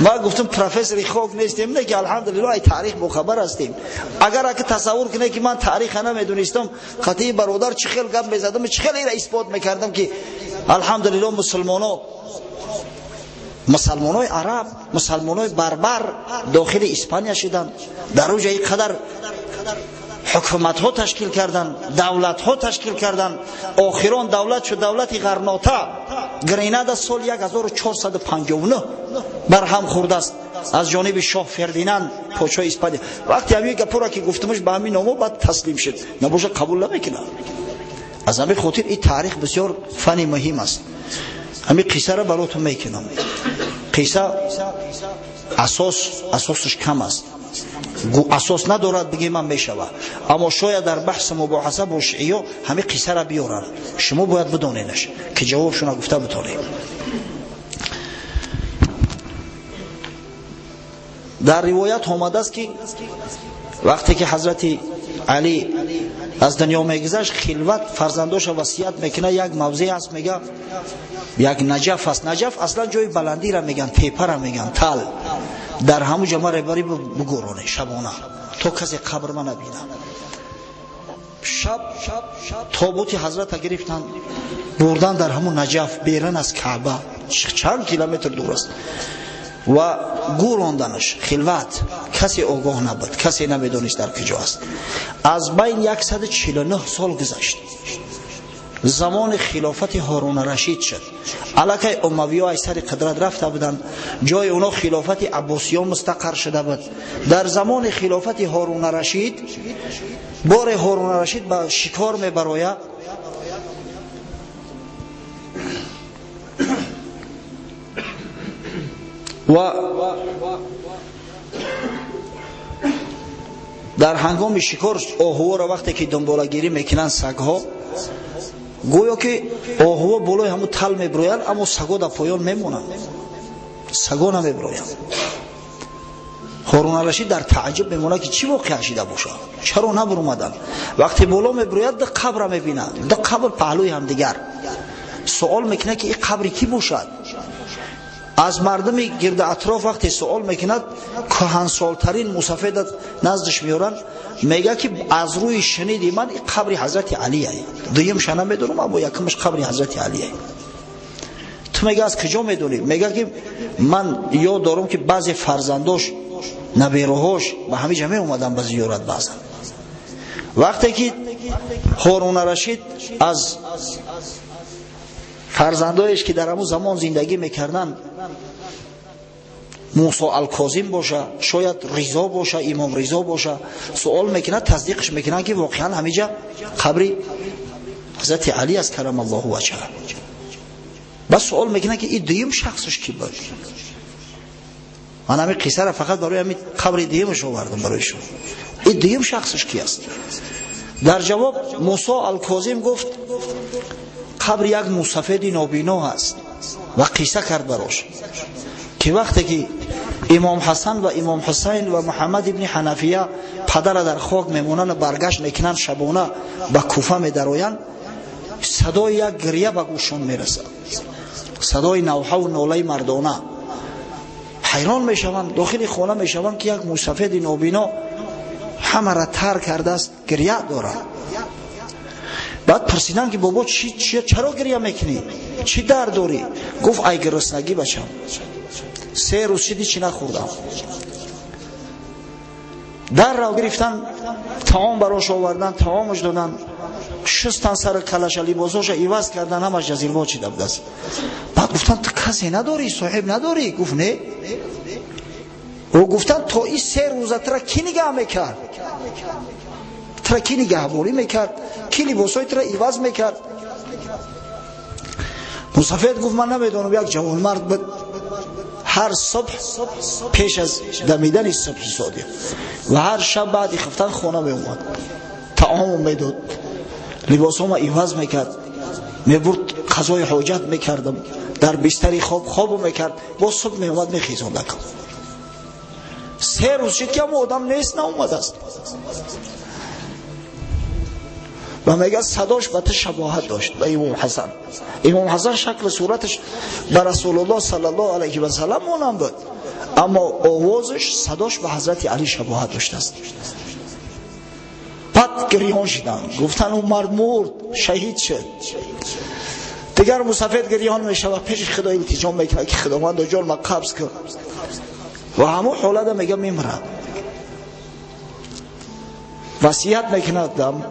ما گفتم پروفسوری خوک نیستیم، نه که الحمدلله ای تاریخ بخبر هستیم. اگر که تصور کنه که من تاریخ نمیدونستم قطعی برادر چه خیلی گپ میزدم، چه خیلی را اثبات میکردم که الحمدلله مسلمانای عرب، مسلمانای بربر داخل اسپانیا شدند. در اوج اینقدر حکومت ها تشکیل کردند، دولت ها تشکیل کردند. آخران دولت شد دولت غرناطه گرینادا سال 1459 برهم خورده است از جانب شاه فردیناند پادشاه اسپانیا. وقتی همین گپورا که گفتمش به همین نامو بعد تسلیم شد، نباشه قبول نمیکنه. از همین خاطر این تاریخ بسیار فنی مهم است. همین قصه را براتون میکنم. قصه اساسش کم است، اساس ندارد بگیم من میشوه، اما شاید در بحث مباحثه با شیعه همین قصه را بیارن. شما باید بدونینش که جوابشون گفته بتونید. در روایت آمده است که وقتی که حضرت علی از دنیا میگذشت خلوت فرزنداش وصیت میکنه. یک موضع است میگه یک نجف است. نجف اصلا جای بلندی را میگن، تیپه را میگن، تل. در همون جمعه رباری بگورونه شبانه تا کسی قبر ما نبینه. شب تابوت حضرت گرفتن بردن در همون نجف بیرون از کعبه، چند کیلومتر دور است، و گوراندنش خلوت. کسی آگاه نبود، کسی نمیدونست در کجا است. از بین 149 سال گذشت. زمان خلافت هارون رشید شد. علاقه اموی ها سر قدرت رفته بودند، جای اونا خلافت عباسیان مستقر شده بود. در زمان خلافت هارون رشید بار هارون رشید به شکار میبراید. و در هنگام شکار آهوها را وقتی که دنبالگیری میکنن سگها، گویا که آهوها بالای همون تل میبرویند اما سگا در پایان میمونن، سگا نمیبرویند. هارون رشید در تعجب میمونه که چی واقع شده باشه، چرا نبر اومدن. وقتی بالا میبروید در قبر میبینند، در قبر پهلوی هم دیگر. سوال میکنه که این قبر کی باشد؟ از مردمی گرد اطراف وقتی سوال میکند کهنسالترین مسافد نزدش میارن، میگه که از روی شنیدی من قبر حضرت علیه، دویم شنه میدونم اما یکمش قبر حضرت علیه. تو میگه از کجا میدونی؟ میگه که من یاد دارم که بعضی فرزنداش نبیروهاش به همین جمعه اومدن به زیارت. بعضا وقتی که هارون رشید از فرزندایش که در همون زمان زندگی میکردن، موسی الکاظم باشه، شاید رضا باشه، امام رضا باشه، سوال میکنه، تصدیقش میکنه که واقعا همینجا قبر حضرت علی است کرم الله وجهه. بس سوال میکنه که این دویم شخصش کی بود؟ من همین قصه را فقط برای همین قبر دویمش آوردم برایشون. این دویم شخصش کی است؟ در جواب موسی الکاظم گفت قبر یک مسافد نابینا هست و قصه کرد براش که وقتی که امام حسن و امام حسین و محمد ابن حنفیه پدر در خاک میمونن، برگشت میکنن شبانه به کوفه میدروین، صدای یک گریه به گوشان میرسه، صدای نوحه و ناله مردانه. حیران میشوند، داخل خانه میشوند که یک مسافد نابینا همه را تر کرده است، گریه داره. بعد پرسیدن که بابا چرا گریه میکنی؟ چی درد داری؟ گفت ای گرسنگی بچم، 3 روز چیزی چی نخوردم. در را گرفتن، طعام براش آوردن، طعامش دادن، شستن سر کلش، لباساش عوض کردن، همش جزیربا چیده بود است. بعد گفتن تو کسی نداری؟ صاحب نداری؟ گفت نه. و گفتن تا این 3 روز ترا کی نگاه میکرد؟ ترا کی نگهبانی میکرد؟ کی لباسای ترا عوض میکرد؟ مسافر گفت من نمیدونم. یک جوان مرد بود، هر صبح پیش از دمیدن صبح صادق و هر شب بعد خفتن خانه می اومد، طعام میداد، لباسام عوض میکرد، میبرد قضای حاجت میکردم، در بستری خواب میکرد، با صبح می اومد میخیزوند. 3 روز شد که هم آدم نیست ناومد است. و میگه صداش به شباهت داشت به امام حسن. امام حسن شکل صورتش به رسول الله صلی الله علیه و سلم مانند بود، اما آوازش صداش به حضرت علی شباهت داشت است. بعد گریان شدن، گفتن اون مرد مرد، شهید شد. دیگر مسافر گریان میشه و پیش خدا التجا میکنه که خداوند جان ما قبض کن و همون حالت میگه میمرم. وصیت میکنه دم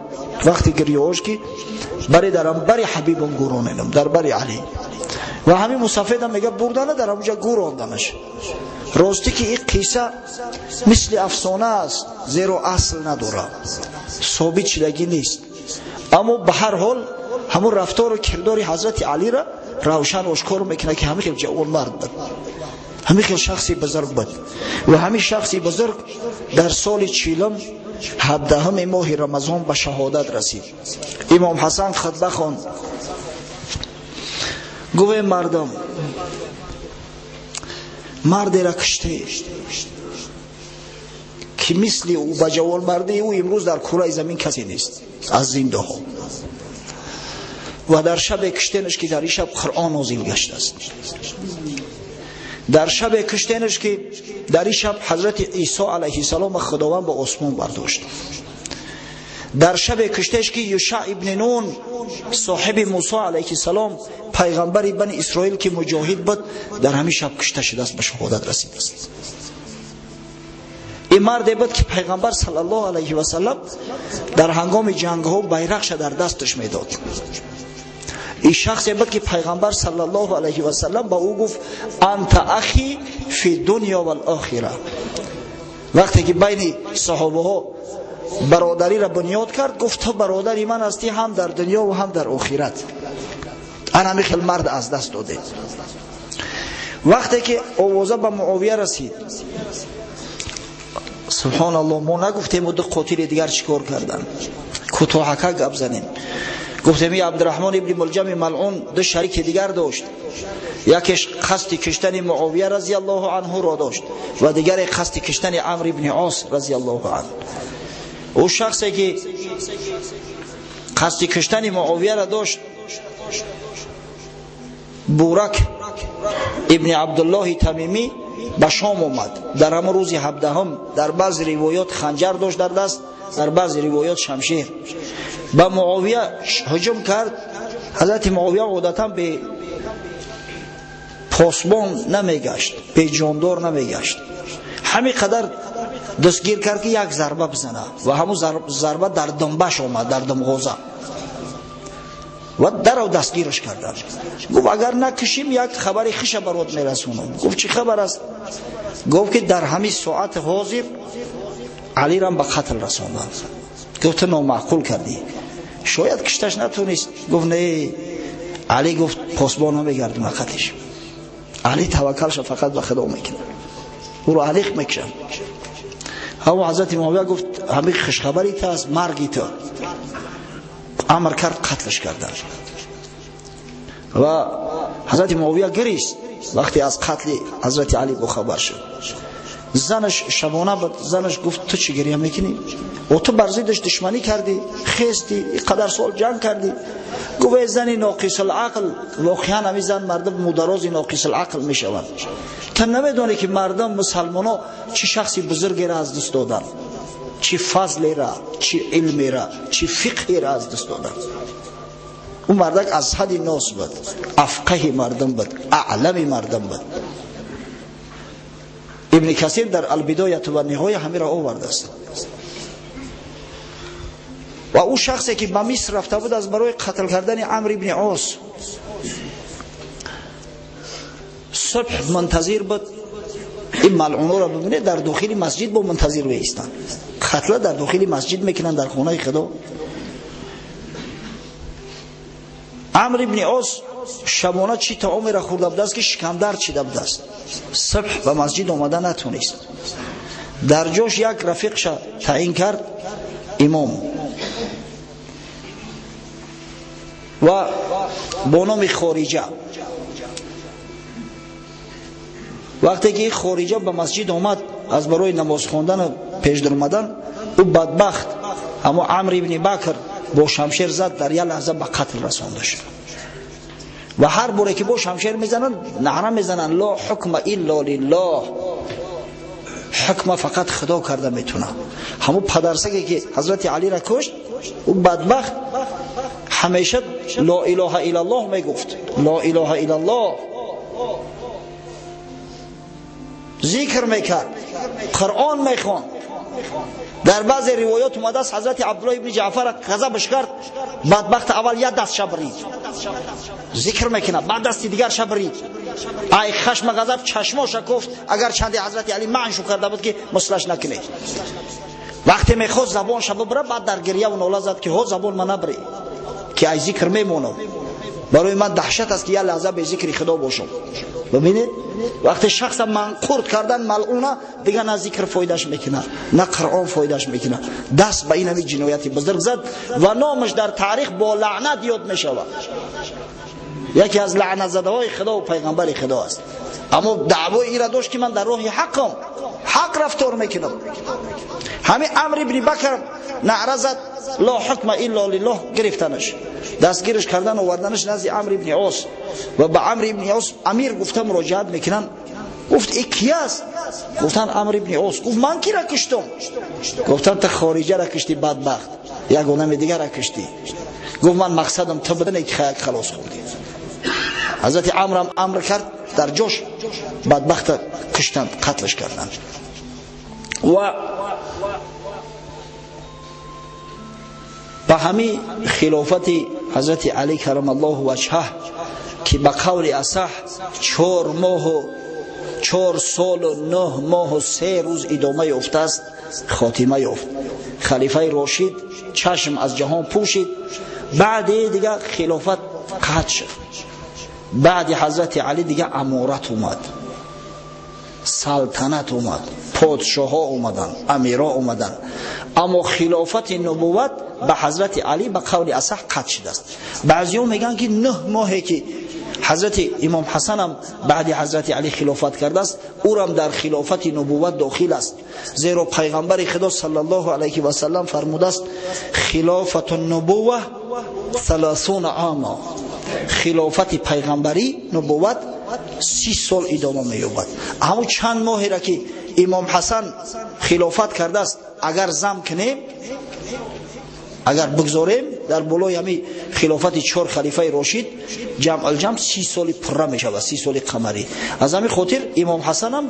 وقتی گریه‌اش که بری درم بری حبیبم گورانم در بری علی و همین مسافر میگه بردانه در اونجا گوراندمش. راستی که این قصه مثل افسانه است، زیرا اصل نداره، ثابت شدگی نیست، اما به هر حال همون رفتار و کردار حضرت علی را روشن و آشکار میکنه که همین جوان مرد بود، همین شخصی بزرگ بود و همین شخصی بزرگ در سال 17 ماه رمضان به شهادت رسید. امام حسن خطبه خواند، گفت مردم، مردی را کشته که مثل او به جوان مردی او امروز در کره زمین کسی نیست از زنده ها. و در شب کشتنش که در این شب قرآن نازل گشته است، در شب کشتنش که در این شب حضرت عیسی علیه السلام خداوند به آسمان برداشت، در شب کشتش که یوشع ابن نون صاحب موسی علیه السلام پیغمبر بنی اسرائیل که مجاهد بود در همین شب کشته شده است، به شهادت رسیده است. این مردی بود که پیغمبر صلی الله علیه و سلم در هنگام جنگ ها بیرقش در دستش میداد. این شخصی بود که پیغمبر صلی الله علیه و سلم با او گفت انت اخی فی دنیا و الاخره. وقتی که بین صحابه ها برادری را بنیاد کرد، گفت تو برادری من هستی هم در دنیا و هم در آخرت. انا میخل مرد از دست داده. وقتی که آوازه به معاویه رسید، سبحان الله، ما نگفتیم و دو قاتل دیگر چیکار کردن، کوتاهکه گپ زنیم. گفتیم عبدالرحمن ابن ملجم ملعون دو شریک دیگر داشت، یکیش قصد کشتن معاویه رضی الله عنه را داشت و دیگر قصد کشتن عمرو ابن عاص رضی الله عنه. او شخصی که قصد کشتن معاویه را داشت، بورک ابن عبدالله تمیمی به شام اومد. در همون روز 17 در بعض روایات خنجر داشت در دست، در بعض روایات شمشیر. به معاویه هجوم کرد. حضرت معاویه عادتا به پاسبان نمیگشت، به جاندار نمیگشت، همین قدر دستگیر کرد که یک ضربه بزنه و همون ضربه در دنبش آمد، در دمغازه، و در او دستگیرش کردن. گفت اگر نکشیم یک خبری خوش برات میرسونم. گفت چی خبر است؟ گفت که در همین ساعت حاضر علی را به قتل رساندند. گفت نامعقول کردی، شاید کشتش نتونست. گفت نه. علی گفت پاسبانو میگردم قتلش. علی توکلش فقط به خدا میکنه، او رو علیق میکشن. همون حضرت معاویه گفت همین خوشخبری تا از مرگی تو، امر کرد قتلش کردن. و حضرت معاویه گریست وقتی از قتل حضرت علی بخبر شد. زنش شبانه بود. زنش گفت تو چی گریه میکنی؟ و تو بر ضدش دشمنی کردی، خیستی، اینقدر سال جنگ کردی. گفت زنی ناقص العقل. واقعا همین زن مردم مدراز ناقص العقل میشوند. تو نمیدونی که مردم مسلمانا چه شخصی بزرگی را از دست دادن، چه فضلی را، چه علمی را، چه فقهی را از دست دادن. اون مردک از حد ناس بود، افقه مردم بود، اعلم مردم بود. ابن کثیر در البدایه و النهایه همین را آورده است. و او شخصی که به مصر رفته بود از برای قتل کردن عمرو ابن عاص، صبح منتظر بود. این ملعون را ببینید در داخل مسجد با منتظر بایستند. قتل در داخل مسجد میکنن، در خانه خدا. عمرو ابن عاص شبانه چی طعامی را خورده بود است که شکمدر چیده بود است. صبح به مسجد آمده نتونست. در جاش یک رفیقش تعیین کرد امام و با نام خارجه. وقتی که خارجه به مسجد آمد از برای نماز خواندن و پیش در اومدن، او بدبخت اما عمرو ابن بکر با شمشیر زد، در یک لحظه به قتل رسانده شد. و هر باره که با شمشیر میزنن نعره میزنن لا حکم الا لله، حکم فقط خدا کرده میتونه. همون پدرسگی که حضرت علی را کشت، او بدبخت همیشه لا اله الا الله میگفت، لا اله الا الله، ذکر میکرد، قرآن میخوان. در بعض روایات اومده است حضرت عبدالله ابن جعفر غضبش کرد، بدبخت اول یک دست شبرید، ذکر میکنه، بعد دست دیگر شبرید. ای خشم غضب چشماش کفت، اگر چند حضرت علی معنشو کرده بود که مسلش نکنه. وقتی میخواست زبانش ببره، بعد در گریه و ناله زد که ها زبان من نبری که ای ذکر میمونم، برای من دهشت است که یک لحظه به ذکر خدا باشم. ببینید وقتی شخص منقورت کردن ملعونه، دیگه نه ذکر فایدهش میکنه نه قرآن فایدهش میکنه. دست به این جنایتی بزرگ زد و نامش در تاریخ با لعنت یاد میشود. یکی از لعنت زده های خدا و پیغمبر خدا است. اما دعوای این را داشت که من در راه حقم، حق رفتار میکنم. همین عمرو ابن بکر نعره زد لا حکم الا لله، گرفتنش، دستگیرش کردن، آوردنش نزد عمرو ابن عاص. و به عمرو ابن عاص امیر گفته مراجعت میکنن. گفت ای کی است؟ گفتن عمرو ابن عاص. گفت من کی را کشتم؟ گفتن تو خارجه را کشتی بدبخت، یک آدم دیگر را کشتی. گفت من مقصدم تو بدن یک خیک خلاص خوردی. حضرت عمرو هم امر کرد، در جوش بدبخت کشتند، قتلش کردند. و به همین خلافت حضرت علی کرم الله وجهه که به قول اصح 4 سال و 9 ماه و 3 روز ادامه یافته است، خاتمه یافت. خلیفه راشد چشم از جهان پوشید. بعد دیگه خلافت قطع شد. بعد حضرت علی دیگه امارت اومد، سلطنت اومد، پادشاه ها اومدن، امیرا اومدن. اما خلافت نبوت به حضرت علی به قول اصح قطع شده است. بعضی‌ها میگن که 9 ماهی که حضرت امام حسن هم بعد حضرت علی خلافت کرده است، او هم در خلافت نبوت داخل است. زیرا پیغمبر خدا صلی الله علیه و سلم فرموده است خلافت النبوه 30 عاما، خلافت پیغمبری نبوت 30 سال ادامه می‌یابد. اما چند ماهی را که امام حسن خلافت کرده است اگر زم کنیم، اگر بگذاریم در بالای همین خلافت 4 خلیفه راشد جمع الجمع 30 سال پره میشود، 30 سال قمری. از همین خاطر امام حسن هم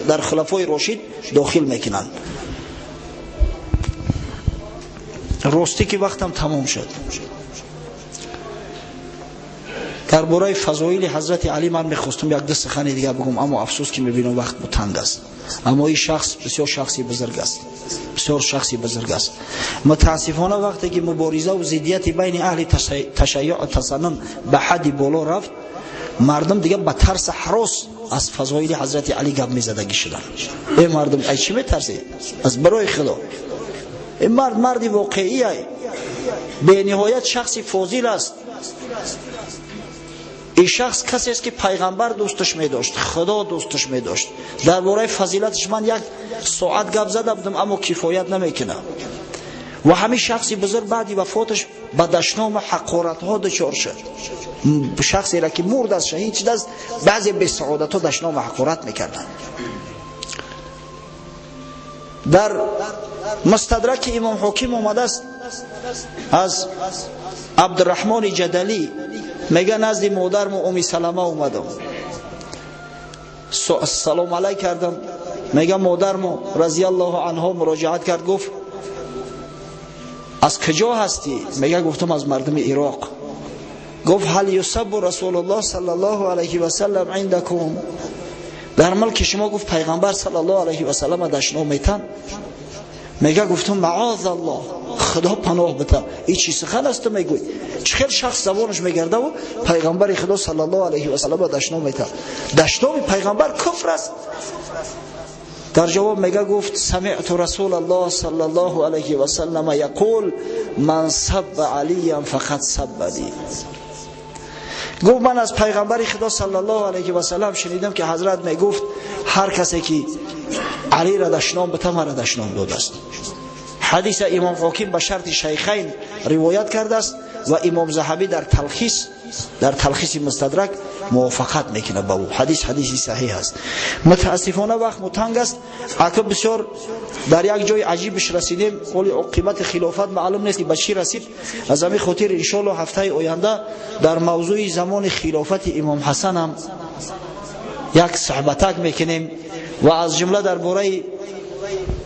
در خلفای راشد داخل میکنند. راستی که وقتم تمام شد. درباره فضایل حضرت علی من میخواستم یک دو سخن دیگه بگم، اما افسوس که میبینم وقت تنگ است. اما این شخص بسیار شخصی بزرگ است، بسیار شخصی بزرگ است. متاسفانه وقتی که مبارزه و ضدیت بین اهل تشیع و تسنن به حد بالا رفت، مردم دیگه به ترس هراس از فضایل حضرت علی گپ میزدگی شدن. ای مردم ای چی میترسی؟ از برای خدا. این مردی واقعی است، به نهایت شخصی فاضل است. این شخص کسی است که پیغمبر دوستش می داشت، خدا دوستش می داشت. درباره فضیلتش من یک ساعت گپ زده بودم اما کفایت نمیکنه. و همین شخصی بزرگ بعد وفاتش به دشنام حقارت ها دچار شد. شخصی را که مرد از شهید شد از بعضی به سعادت ها دشنام حقارت میکردن. در مستدرک امام حاکم آمده است از عبدالرحمن جدلی، میگه نزد مادرم ام سلمه اومدم، سلام علیک کردم. میگه مادرم رضی الله عنها مراجعت کرد، گفت از کجا هستی؟ میگه گفتم از مردم عراق. گفت هل یسب رسول الله صلی الله علیه و سلم عندکم؟ در ملک شما گفت پیغمبر صلی الله علیه و سلم دشنام میتن؟ میگه گفتم معاذ الله، خدا پناه بده، این چی سخن است میگوی؟ چه شخص زبانش میگرده و پیغمبر خدا صلی الله علیه و سلم دشنام میتن؟ دشنام پیغمبر کفر است. در جواب میگه گفت سمعت رسول الله صلی الله علیه و سلم یقول من سب علی فقط سبنی. گفت من از پیغمبر خدا صلی الله علیه و سلم شنیدم که حضرت میگفت هر کسی که علی را دشنام بده مرا دشنام داده است. حدیث امام حاکم به شرط شیخین روایت کرده است و امام ذهبی در تلخیص مستدرک موافقت میکنه با او. حدیثی صحیح است. متاسفانه وقت متنگ است. عقب بسیار در یک جای عجیبش رسیدیم، ولی عاقبت خلافت معلوم نیست به چی رسید. از همین خاطر ان شاء الله هفته آینده در موضوع زمان خلافت امام حسن هم یک صحبتک میکنیم و از جمله درباره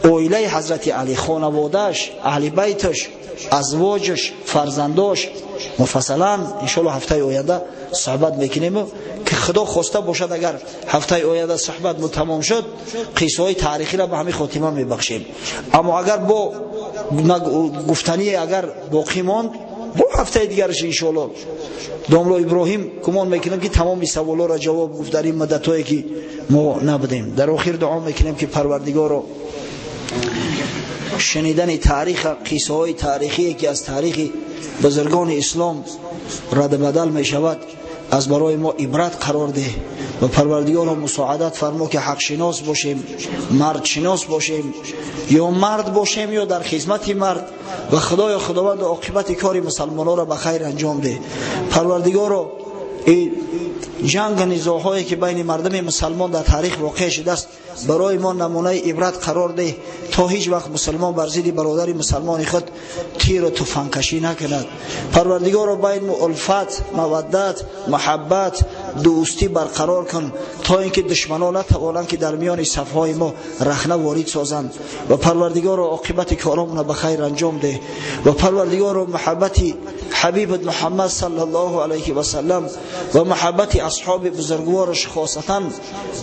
اویله حضرت علی، خانوادهش، اهل بیتش، ازواجش، فرزنداش مفصلا ان شاء الله هفته آینده صحبت میکنیم که خدا خواسته باشد اگر هفته آینده صحبت تمام شد قصه های تاریخی را به همین خاتمه میبخشیم. اما اگر با گفتنی اگر باقی ماند با هفته دیگرش ان شاء الله داملا ابراهیم گمان میکنم که تمام سوالا را جواب گفت در این مدتایی که ما نبودیم. در آخر دعا میکنیم که پروردگار رو شنیدن تاریخ، قصه های تاریخی که از تاریخ بزرگان اسلام رد بدل می شود از برای ما عبرت قرار ده و پروردگار رو مساعدت فرما که حق شناس باشیم، مرد شناس باشیم، یا مرد باشیم یا در خدمت مرد، و خداوند عاقبت کار مسلمانان را به خیر انجام ده. پروردگار رو جنگ نزاع‌هایی که بین مردم مسلمان در تاریخ واقع شده است برای ما نمونه عبرت قرار ده تا هیچ وقت مسلمان بر ضد برادر مسلمان خود تیر و تفنگ کشی نکند. پروردگار را بین الفت، مودت، محبت، دوستی برقرار کن تا اینکه دشمنان نتوانند که در میان صفهای ما رخنه وارد سازند. و پروردگار را عاقبت کارمون به خیر انجام ده. و پروردگار را محبت حبیب محمد صلی الله علیه و سلم و محبت اصحاب بزرگوارش خاصتا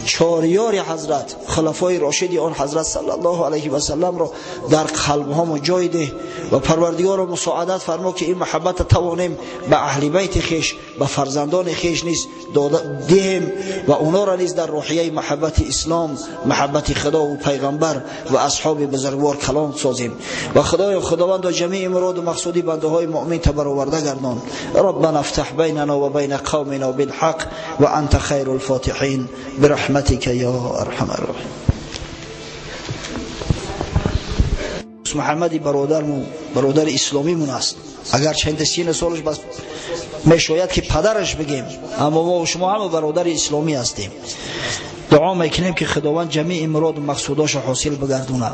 چاریار حضرت خلفای راشد آن حضرت صلی الله علیه و سلم را در قلب ها جای ده. و پروردگار را مساعدت فرما که این محبت توانیم به اهل بیت خیش، به فرزندان خیش نیز دهیم و اونا را نیز در روحیه محبت اسلام، محبت خدا و پیغمبر و اصحاب بزرگوار کلام سازیم. و خداوند جمیع مراد و مقصودی بنده های مؤمن برآورده گردان. ربنا افتح بیننا و بین قومنا بالحق و انت خیر الفاتحین برحمتک یا ارحم الراحمین. محمدی برادر اسلامی من است، اگر چند سین سالش بس میشاید که پدرش بگیم، اما ما و شما همه برادر اسلامی هستیم. دعا میکنیم که خداوند جمیع مراد و مقصوداش حاصل بگردونه.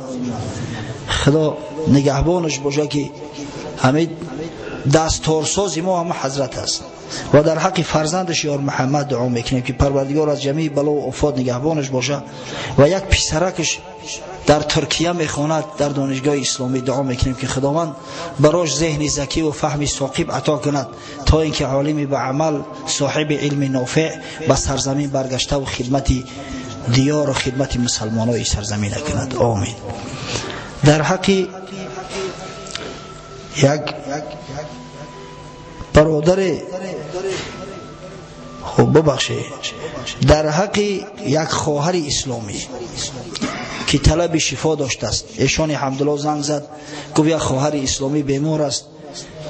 خدا نگهبانش باشه که همین دستورساز ما هم حضرت است. و در حق فرزندش یار محمد دعا میکنیم که پروردگار از جمیع بلا و آفات نگهبانش باشه. و یک پسرکش در ترکیه میخواند در دانشگاه اسلامی، دعا میکنیم که خداوند براش ذهن ذکی و فهم ثاقب عطا کند تا اینکه عالمی به عمل صاحب علم نافع به سرزمین برگشته و خدمت دیار و خدمت مسلمانای سرزمین کند. آمین. در حق یک برادر خوب ببخشید، در حق یک خواهر اسلامی که طلب شفا داشته است، ایشان الحمدلله زنگ زد گفت یک خواهر اسلامی بیمار است،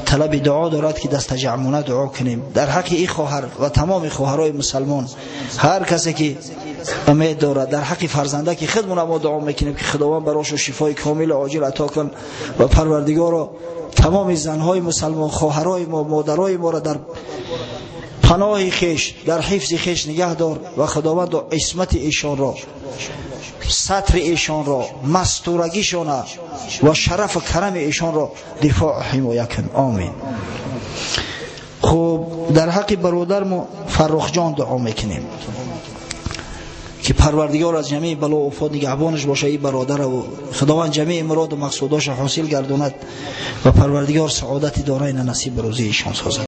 طلب دعا دارد که دست جمعانه دعا کنیم. در حق این خواهر و تمام خواهرای مسلمان، هر کسی که امید دارد، در حق فرزنده که خودمون ما دعا میکنیم که خداوند براش شفای کامل عاجل عطا کن و پروردگار تمام زنهای مسلمان، خواهرای ما، مادرای ما را در پناه خیش، در حفظ خیش نگه دار و خداوند عصمت ایشان را، ستر ایشان را، مستورگیشان و شرف و کرم ایشان را دفاع حمایت کن. آمین. خب در حق برادر ما فرخ جان دعا میکنیم که پروردگار از جمیع بلا و آفات نگهبانش باشه این برادر و خداوند جمیع مراد و مقصوداش حاصل گرداند و پروردگار سعادت دارین نصیب به روزی ایشان سازد.